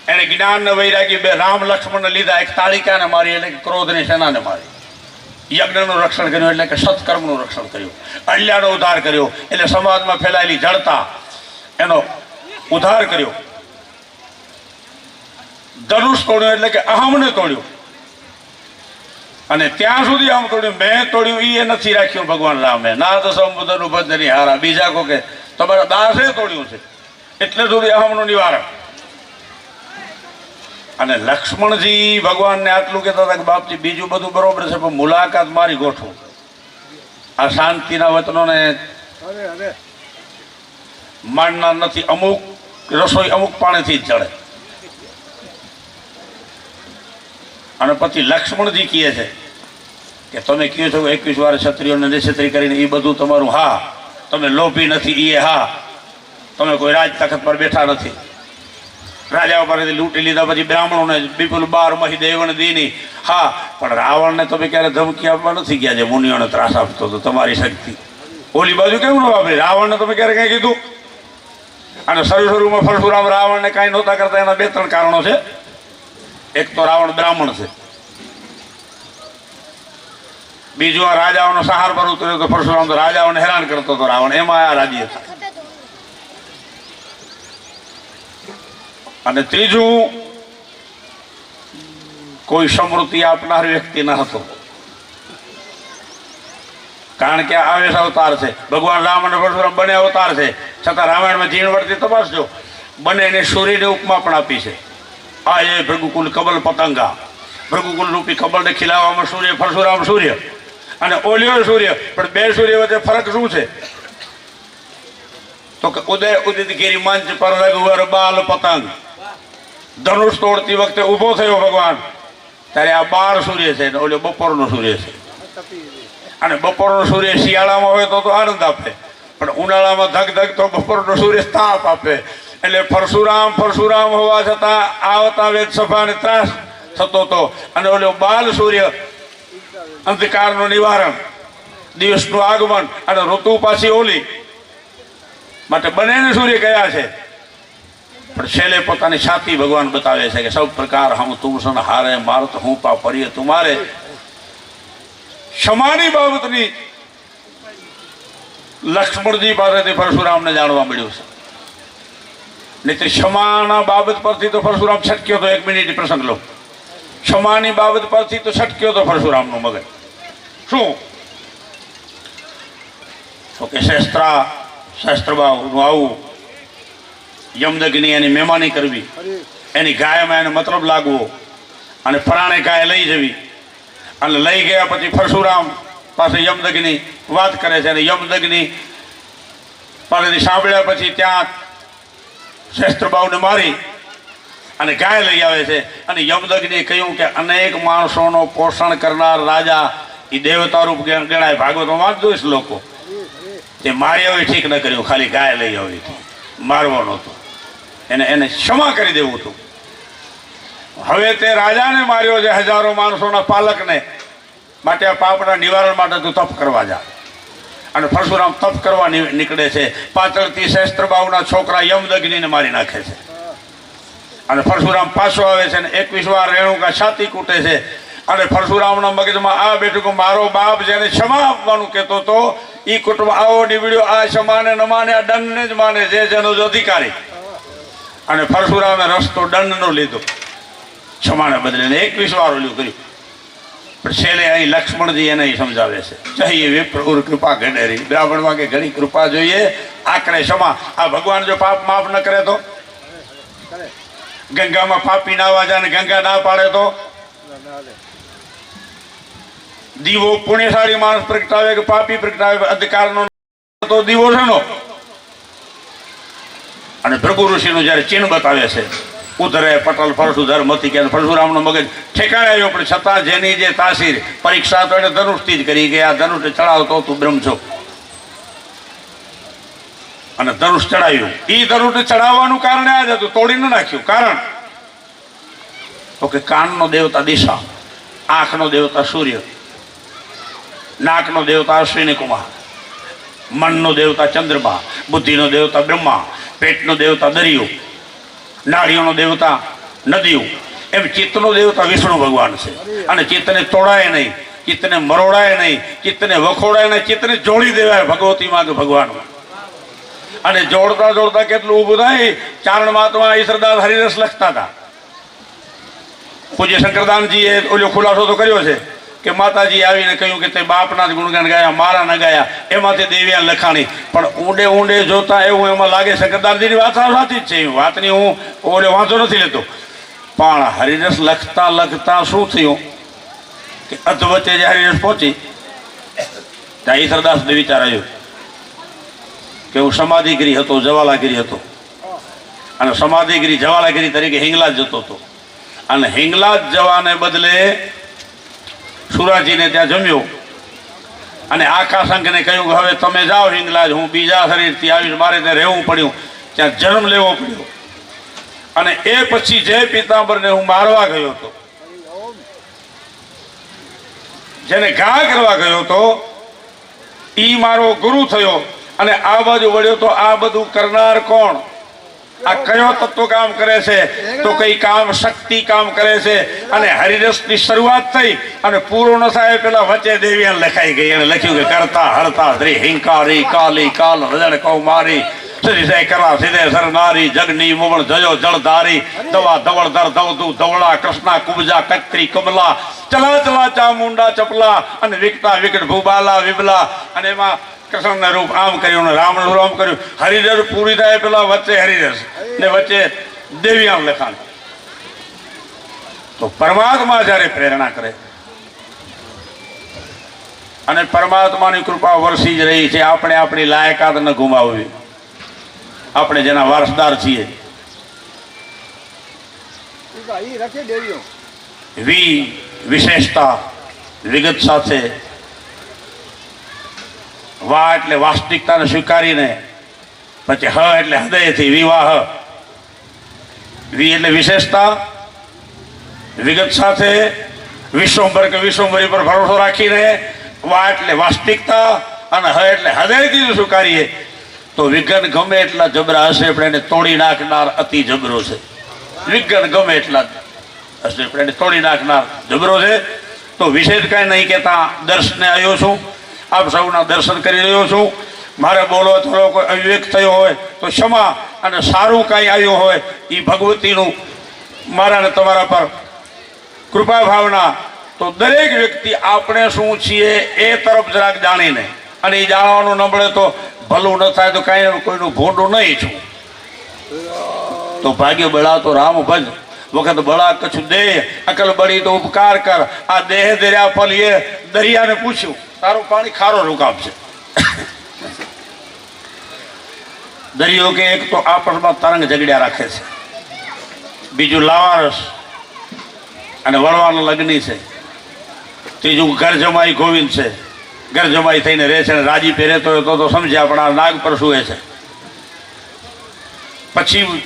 એને જ્ઞાન ને વૈરાગી બે રામ લક્ષ્મણને લીધા. એક તાળિકાને મારી એટલે કે ક્રોધની સેનાને મારી. યજ્ઞનું રક્ષણ કર્યું એટલે કે સત્કર્મનું રક્ષણ કર્યું. અલ્યાનો ઉદ્ધાર કર્યો એટલે સમાજમાં ફેલાયેલી જડતા એનો ઉદ્ધાર કર્યો. ધનુષ તોડ્યું એટલે કે અહમને તોડ્યું. અને ત્યાં સુધી આમ તોડ્યું, મેં તોડ્યું એ નથી રાખ્યું ભગવાન રામે. ના તો સંબુધનું ભજની હારા, બીજા કો કે તમારા દાસે તોડ્યું છે, એટલે સુધી અહમનું નિવારણ. અને લક્ષ્મણજી ભગવાનને આટલું કહેતા હતા કે બાપજી બીજું બધું બરોબર છે, પણ મુલાકાત મારી ગોઠવું. આ શાંતિના વચનોને માનનાર નથી. અમુક રસોઈ અમુક પાણીથી જ ચડે. અને પછી લક્ષ્મણજી કહે છે કે તમે કહો છો 21 વાર ક્ષત્રિયોને નિક્ષત્રિય કરીને, એ બધું તમારું હા. તમે લોભી નથી એ હા. તમે કોઈ રાજ તખત પર બેઠા નથી. રાજાઓ પાસેથી લૂંટી લીધા પછી બ્રાહ્મણોને વિપુલ 12 મહી દેવણ દીની હા. પણ રાવણને તમે ક્યારે ધમકી આપવા નથી ગયા જે મુનિઓને ત્રાસ આપતો હતો તમારી શક્તિ. ઓલી બાજુ કેમ ન વાપરી? રાવણને તમે ક્યારે કઈ કીધું? અને શરૂમાં પરશુરામ રાવણને કાંઈ નહોતા કરતા. એના 2-3 કારણો છે. એક તો રાવણ બ્રાહ્મણ છે, બીજું આ રાજાઓનો સહાર પર ઉતર્યો તો પરશુરામ તો રાજાઓને હેરાન કરતો હતો રાવણ, એમાં આ રાજી હતા. અને ત્રીજું કોઈ સમૃદ્ધિ આપનાર વ્યક્તિ ન હતો. કારણ કે આવેશ અવતાર છે. ભગવાન રામ અને પરશુરામ બંને અવતાર છે, છતાં રામાયણમાં જીણવટથી તપાસજો, બંનેને સૂર્યની ઉપમા પણ આપી છે. આ એ ભૃગુકુલ કબલ પતંગા. ભૃગુકુલ રૂપી કબલને ખીલાવવામાં સૂર્ય, પરશુરામ સૂર્ય, અને ઓલિયો સૂર્ય. પણ બે સૂર્ય વચ્ચે ફરક શું છે? તો કે ઉદય ઉદિત ગિરી મંચ પર રઘુવર બાલ પતંગ. ધનુષ તોડતી વખતે ઊભો થયો ભગવાન, ત્યારે આ 12 સૂર્ય છે, ઓલો બપોરનો સૂર્ય છે. અને બપોરનો સૂર્ય શિયાળામાં હોય તો આનંદ આપે, પણ ઉનાળામાં ધગ ધગ તો બપોરનો સૂર્ય તાપ આપે. એટલે પરશુરામ હોવા છતાં આવતા વેદ સભાને ત્રાસ થતો હતો. અને ઓલો બાલ સૂર્ય અંધકારનું નિવારણ, દિવસનું આગમન, અને ઋતુ પાછી ઓલી. માટે બંનેને સૂર્ય કયા છે. પણ છેલ્લે પોતાની છાતી ભગવાન બતાવે છે કે સૌ પ્રકાર હમ તુમ સન હારે, મારો તો હું પા પરીએ તુમારે. ક્ષમાની બાબતની લક્ષ્મણજી પાસેથી પરશુરામને જાણવા મળ્યું છે. નહીં ક્ષમાના બાબત પરથી તો પરશુરામ છટક્યો તો. 1 મિનિટ પ્રસંગ લો. ક્ષમાની બાબત પરથી તો છટક્યો તો પરશુરામનું મગજ. શું તો કે શસ્ત્રભાવનું આવું, યમદગ્નિ એની મહેમાની કરવી, એની ગાયમાં એને મતલબ લાગવો, અને ફરાણે ગાય લઈ જવી. અને લઈ ગયા પછી પરશુરામ પાસે યમદગ્નિ વાત કરે છે, અને યમદગ્નિ પાસેથી સાંભળ્યા પછી ત્યાં શસ્ત્રભાવને મારી અને ગાય લઈ આવે છે. અને યમદગ્નિએ કહ્યું કે અનેક માણસોનો પોષણ કરનાર રાજા એ દેવતા રૂપ ગણાય. ભાગવતમાં વાંચજો લોકો. તે મારી આવી ઠીક ન કર્યું, ખાલી ગાય લઈ આવી હતી, મારવાનો હતો. એને ક્ષમા કરી દેવું હતું. હવે તે રાજાને માર્યો છે, હજારો માણસોના પાલકને. માટે આ પાપના નિવારણ માટે તું તપ કરવા જા. અને પરશુરામ તપ કરવા નીકળે છે. પાછળથી શસ્ત્રભાવના છોકરા યમદગ્નિને મારી નાખે છે. અને પરશુરામ પાછો આવે છે, અને 21 વાર રેણુકા છાતી કૂટે છે. અને પરશુરામના મગજમાં આ બેઠું કે મારો બાપ જેને ક્ષમા આપવાનું કહેતો હતો, એ કુટુંબ આવો નીવડ્યો, આ ક્ષમાને ન માને, આ દંડને જ માને, જે જેનો અધિકારી. અને પરશુરામે રસ્તો દંડનો લીધો, ક્ષમાને બદલીને 21 વાર ઓલું કર્યું. પણ છેલ્લે અહીં લક્ષ્મણજી એને સમજાવે છે ચાહીએ વિપ્ર ઉર કૃપા ઘડેરી, બ્રાહ્મણમાં કે ઘણી કૃપા જોઈએ, આકરે ક્ષમા. આ ભગવાન જો પાપ માફ ન કરે તો, ગંગામાં પાપી નાવા જાય ને ગંગા ના પાડે તો, દીવો પુણ્યશાળી માણસ પ્રગટાવે કે પાપી પ્રગટાવે, અધિકારનો તો દીવો છે નો. અને ભૃગુ ઋષિનું જયારે ચિહ્ન બતાવે છે, ઉધરે પટલ પરશુધર મતી કે પરશુરામનો મગજ ઠેકાણે આવ્યો, પણ છતાં જેની જે તાસીર પરીક્ષા તો એને ધનુષથી જ કરી કે આ ધનુષ ચડાવતો તું બ્રહ્મ છો, અને ધનુષ ચડાવ્યું. એ ધનુષ ચડાવવાનું કારણ આ જ હતું, તોડી ન નાખ્યું. કારણ તો કે કાનનો દેવતા દિશા, આંખનો દેવતા સૂર્ય, નાકનો દેવતા અશ્વિની કુમાર, મનનો દેવતા ચંદ્રમા, બુદ્ધિનો દેવતા બ્રહ્મા, પેટનો દેવતા દરિયો, નાળીઓનો દેવતા નદીઓ, એમ ચિત્તનો દેવતા વિષ્ણુ ભગવાન છે. અને ચિત્તને તોડાય નહીં, ચિત્તને મરોડાય નહીં, ચિત્તને વખોડાય નહીં, ચિત્તને જોડી દેવાય ભગવતીમાં કે ભગવાનમાં. અને જોડતા જોડતા કેટલું ઊભું થાય. ચારણ મહાત્મા ઈશ્વરદાસ હરિરસ લખતા હતા. પૂજ્ય શંકરદાનજીએ ઓલો ખુલાસો તો કર્યો છે કે માતાજી આવીને કહ્યું કે તે બાપના જ ગુણગાન ગાયા, મારા ન ગાયા, એમાંથી દેવ્યા લખાણી. પણ ઊંડે ઊંડે જોતા એવું એમાં લાગે શંકરદાનજીની વાત સાચી જ છે, એ વાતની હું ઓલે વાંધો નથી લેતો. પણ હરિરસ લખતા લખતા શું થયું કે અધવચ્ચે જે હરિરસ પહોંચી ત્યાં ઈશ્વરદાસને વિચાર આવ્યો કે હું સમાધિગીરી હતો, જવાલાગીરી હતો, અને સમાધિગીરી જવાલાગીરી તરીકે હિંગલાજ જતો હતો. અને હિંગલાજ જવાને બદલે સુરાજીને ત્યાં જમ્યો, અને આખા સંઘને કહ્યું કે હવે તમે જાઓ હિંગલાજ, હું બીજા શરીરથી આવીને મારે ત્યાં રહેવું પડ્યું, ત્યાં જન્મ લેવો પડ્યો. અને એ પછી જય પિતાંબરને હું મારવા ગયો હતો, જેને ઘા કરવા ગયો હતો ઈ મારો ગુરુ થયો. અને આ બાજુ વળ્યો તો આ બધું કરનાર કોણ? આ કયો તત્વ કામ કરે છે? તો કઈ કામ શક્તિ કામ કરે છે. અને હરિરસની શરૂઆત થઈ અને પૂર્ણ થાય પેલા વચ્ચે દેવી લખાઈ ગઈ. એને લખ્યું કે કરતા હરતા શ્રી હિંકારી કાલી કાલ રજણ કૌમારી શ્રી કરા સીધે સરનારી જગની મુવણ જયો જળધારી દવા ધવળધર ધવતું ધવળા કૃષ્ણા કુબજા કત્રી કમલા ચલા ચલા ચામુંડા ચપલા અને વિકટા વિકટ ભૂબાલા વિબલા. અને એમાં કૃષ્ણના રૂપ આમ કર્યું ને રામનું આમ કર્યું. હરિરસ પૂરી થાય પેલા વચ્ચે હરિરસ ને વચ્ચે દેવી આમ લખાણ. તો પરમાત્મા જયારે પ્રેરણા કરે અને પરમાત્માની કૃપા વરસી જ રહી છે, આપણે આપણી લાયકાત ન ગુમાવવી. આપણે જેના વારસદાર છીએ. વિશેષતા વિગત સાથે, વા એટલે વાસ્તવિકતાને સ્વીકારીને, પછી હ એટલે હૃદયથી વિવાહ, વી એટલે વિશેષતા, વિગત સાથે, વિશ્વંભર કે વિશ્વંભરી પર ભરોસો રાખીને, વા એટલે વાસ્તવિકતા અને હ એટલે હૃદયથી સ્વીકારીએ તો વિઘ્ન ગમે એટલા જબરા હશે પણ એને તોડી નાખનાર અતિ જબરો છે. વિઘ્ન ગમે એટલા હશે પણ એને તોડી નાખનાર જબરો છે. તો વિશેષ કાંઈ નહીં કહેતા દર્શને આવ્યો છું, આપ સૌના દર્શન કરી રહ્યો છું. મારે બોલો થોડો કોઈ અવિવેક થયો હોય તો ક્ષમા, અને સારું કાંઈ આવ્યું હોય એ ભગવતીનું મારા ને તમારા પર કૃપા ભાવના. તો દરેક વ્યક્તિ આપણે શું છીએ એ તરફ જરાક જાણીને, અને એ જાણવાનું ન મળે તો ભલું ન થાય તો કાંઈ કોઈનું ભોંડું નહીં છું. તો ભાગ્ય બળા તો રામ ભજ, વખત બળા કછું દેહ, અકલ બળી તો ઉપકાર કર. આ દેહ દરિયા ફલ એ દરિયાને પૂછ્યું તારું પાણી ખારો રૂકામ છે. દરિયો કે એક તો આપસમાં તરંગ ઝઘડ્યા રાખે છે, બીજું લાવારસ અને વળવાનો લગ્ની છે, ત્રીજું ઘર જમાઈ ગોવિંદ છે. ઘર જમાઈ થઈને રહે છે, રાજી પહેરે તો સમજ્યા પણ આ નાગ પર સુએ છે. પછી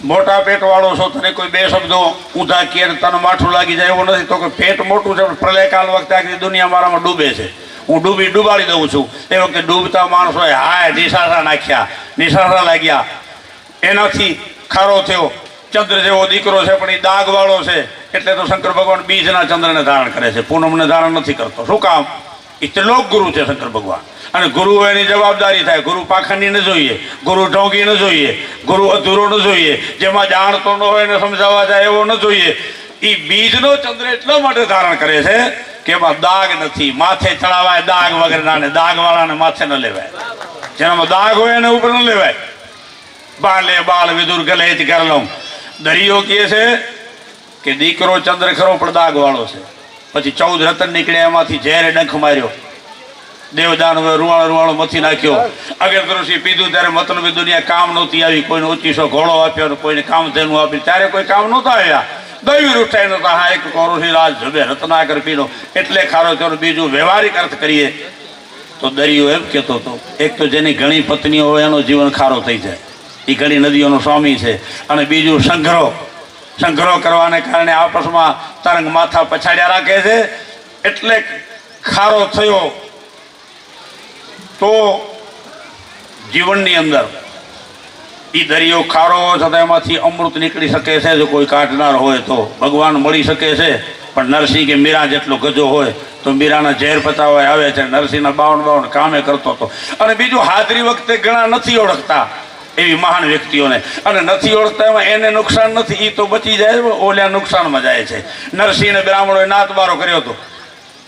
મોટા પેટ વાળો છો, તને કોઈ બે શબ્દો ઊંધા કે તને માઠું લાગી જાય એવું નથી. તો કે પેટ મોટું છે, પ્રલયકાલ વખતે આખી દુનિયા મારામાં ડૂબે છે, હું ડૂબાડી દઉં છું. એ વખતે ડૂબતા માણસોએ હાય નિશાસા નાખ્યા, નિશાસા લાગ્યા, એનાથી ખારો થયો. ચંદ્ર જેવો દીકરો છે પણ એ દાગ વાળો છે, એટલે તો શંકર ભગવાન બીજના ચંદ્રને ધારણ કરે છે, પૂનમને ધારણ નથી કરતો. શું કામ? એ ત્રિલોક ગુરુ છે શંકર ભગવાન. અને ગુરુ એની જવાબદારી થાય. ગુરુ પાખંડી ન જોઈએ, ગુરુ ઢોંગી ન જોઈએ, ગુરુ અધૂરો ન જોઈએ, જેમાં જાણતો ન હોય એને સમજાવવા જાય એવો ન જોઈએ. એ બીજનો ચંદ્ર એટલા માટે ધારણ કરે છે કે એમાં દાગ નથી, માથે ચડાવાય દાગ વગરના, ને દાગ વાળાને માથે ન લેવાય, જેનામાં દાગ હોય એને ઉપર ન લેવાય. બાલે બાલ વિદુર ગલે જ કર લઉં. દરિયો કહે છે કે દીકરો ચંદ્ર ખરો પણ દાગ વાળો છે. પછી 14 રતન નીકળ્યા, એમાંથી ઝેરે ડંખ માર્યો, દેવદાન રૂવાળો મથી નાખ્યો. અગર ઋષિ પીધું ત્યારે મતલબી દુનિયા કામ નહોતી આવી, કોઈને ઊંચીસો ઘોડો આપ્યો, કોઈને કામ તેનું આપ્યું, ત્યારે કોઈ કામ નહોતા આવ્યા. દૈવી રૂઠાઈ નહોતા. હા, એક ઋષિ રાજ જબે રત્નાકર પીનો એટલે ખારો થયો. બીજું વ્યવહારિક અર્થ કરીએ તો દરિયો એમ કહેતો હતો, એક તો જેની ઘણી પત્નીઓ હોય એનું જીવન ખારો થઈ જાય, એ ઘણી નદીઓનો સ્વામી છે. અને બીજું સંગ્રહ કરવાને કારણે આપસમાં તરંગ માથા પછાડ્યા રાખે છે, એટલે ખારો થયો. તો જીવનની અંદર એ દરિયો ખારો છતાં એમાંથી અમૃત નીકળી શકે છે જો કોઈ કાઢનાર હોય તો. ભગવાન મળી શકે છે, પણ નરસિંહ કે મીરા જેટલો ગજો હોય તો મીરાના ઝેર પતાવવા આવે છે. નરસિંહના 52 કામે કરતો હતો. અને બીજું હાજરી વખતે ઘણા નથી ઓળખતા એવી મહાન વ્યક્તિઓને, અને નથી ઓળખતા એમાં એને નુકસાન નથી, એ તો બચી જાય, ઓલ્યા નુકસાનમાં જાય છે. નરસિંહને બ્રાહ્મણોએ નાતબારો કર્યો હતો.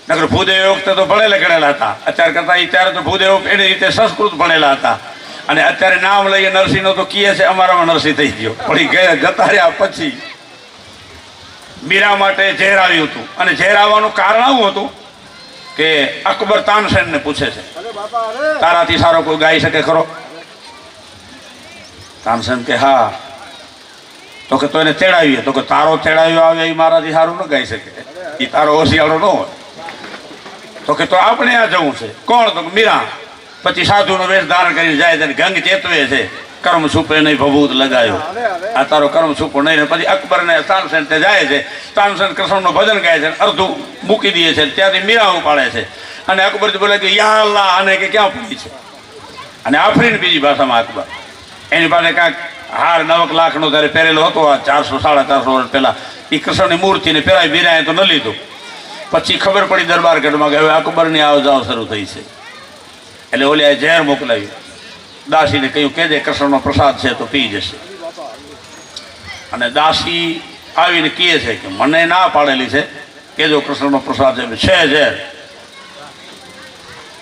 નગર ભૂદેવ વખતે તો ભણેલા ગણેલા હતા, અત્યારે કરતા ત્યારે તો ભૂદેવ એની રીતે સંસ્કૃત ભણેલા હતા. અને અત્યારે નામ લઈએ નરસિંહનો તો કહે છે અમારામાં નરસિંહ થઈ ગયો, પણ જતા રહ્યા પછી મીરા માટે ઝેર આવ્યું હતું. અને ઝેર આવવાનું કારણ આવું હતું કે અકબર તાનસેનને પૂછે છે, તારાથી સારો કોઈ ગાઈ શકે ખરો? તાનસેન કે હા. તો કે તો એને તેડાવીએ. તો કે તારો તેડાવ્યો આવે એ મારાથી સારું ન ગાઈ શકે, એ તારો હોશિયારો ન હોય. તો કે તો આપણે આ જવું છે. કોણ? તો મીરા. પછી સાધુનો વેશ ધારણ કરીને જાય છે, ગંગ ચેતવે છે, કર્મ છૂપે નહીં ભભૂત લગાયો, આ તારો કર્મ છૂપો નહીં. પછી અકબરને તાનસેન તે જાય છે. તાનસેન કૃષ્ણનું ભજન ગાય છે, અડધું મૂકી દે છે, ત્યાંથી મીરા ઉપાડે છે. અને અકબરજી બોલે કે યા અલ્લાહ, આને કે ક્યાં પડી છે? અને આફરીન બીજી ભાષામાં અકબર. એની પાસે કાંઈક હાર 9 લાખનો ત્યારે પહેરેલો હતો, આ 400-450 વર્ષ પહેલા. એ કૃષ્ણની મૂર્તિને પહેરાવી મીરાએ તો ન લીધું. પછી ખબર પડી દરબારગઢમાં કે હવે અકબરની આવ જાવ શરૂ થઈ છે. એટલે ઓલી ઝેર મોકલાવ્યું. દાસીને કહ્યું કે જે કૃષ્ણનો પ્રસાદ છે તો પી જશે. અને દાસી આવીને કહે છે કે મને ના પાડેલી છે કે જો કૃષ્ણનો પ્રસાદ છે ઝેર.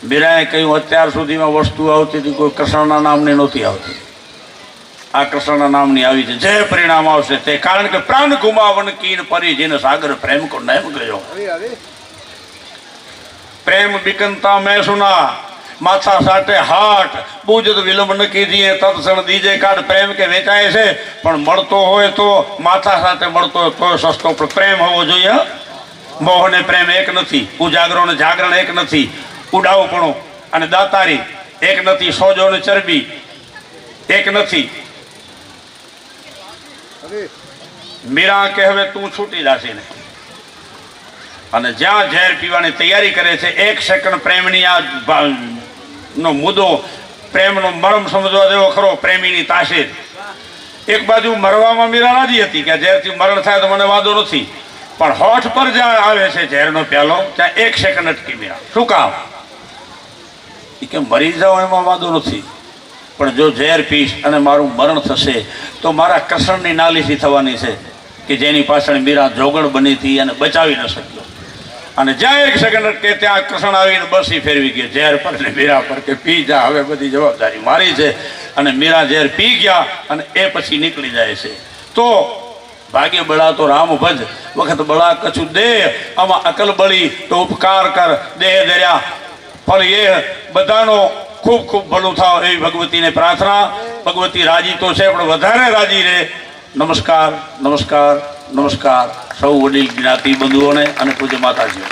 મીરાએ કહ્યું અત્યાર સુધીમાં વસ્તુ આવતી હતી કોઈ કૃષ્ણના નામની નહોતી આવતી, આ કૃષ્ણના નામની આવી છે. જે પરિણામ આવશે તે, કારણ કે પ્રાણ ગુમાવન કીન પરી જેને સાગર પ્રેમ કો નયમ ગયો. પ્રેમ બિકનતા મેં સુના, માથા સાટે હાટ, બુજત વિલંબ ન કીજીએ તત્સણ દીજે કાઢ. પ્રેમ કે વેચાય છે, પણ મળતો હોય તો માથા સાથે મળતો હોય તો સસ્તો, પણ પ્રેમ હોવો જોઈએ. મોહ ને પ્રેમ એક નથી, ઉજાગરો ને જાગરણ એક નથી, ઉડાવપણું અને દાતારી એક નથી, સોજો ને ચરબી એક નથી. મીરા કે હવે તું છૂટી જાશે ને, અને જ્યાં ઝેર પીવાની તૈયારી કરે છે, 1 સેકન્ડ પ્રેમની આ નો મુદ્દો, પ્રેમનો મરમ સમજવા જેવો ખરો. પ્રેમીની તાસીર. એક બાજુ મરવામાં મીરા રાજી હતી કે ઝેરથી મરણ થાય તો મને વાંધો નથી, પણ હોઠ પર જ્યાં આવે છે ઝેરનો પ્યાલો, ત્યાં 1 સેકન્ડ અટકી મીરા. શું કામ? કે મરી જાઓ એમાં વાંધો નથી, પણ જો ઝેર પીશ અને મારું મરણ થશે તો મારા કૃષ્ણની નાલીસી થવાની છે કે જેની પાછળ મીરા જોગણ બની હતી અને બચાવી ન શક્યો. અને જ્યાં 1 સેકન્ડ અટકે ત્યાં કૃષ્ણ આવીને બસી ફેરવી ગયો ઝેર પર ને મીરા પર કે પી જા, હવે બધી જવાબદારી મારી છે. અને મીરા ઝેર પી ગયા અને એ પછી નીકળી જાય છે. તો ભાગ્ય બળા તો રામ ભજ, વખત બળા કછું દે, આમાં અકલ બળી તો ઉપકાર કર, દેહ દર્યા ફળ એ. બધાનો ખૂબ ખૂબ ભલું થાવ એવી ભગવતીને પ્રાર્થના. ભગવતી રાજી તો છે પણ વધારે રાજી રહે. નમસ્કાર, નમસ્કાર, નમસ્કાર સૌ વડીલ જ્ઞાતિ બંધુઓને અને પૂજ્ય માતાજીઓ.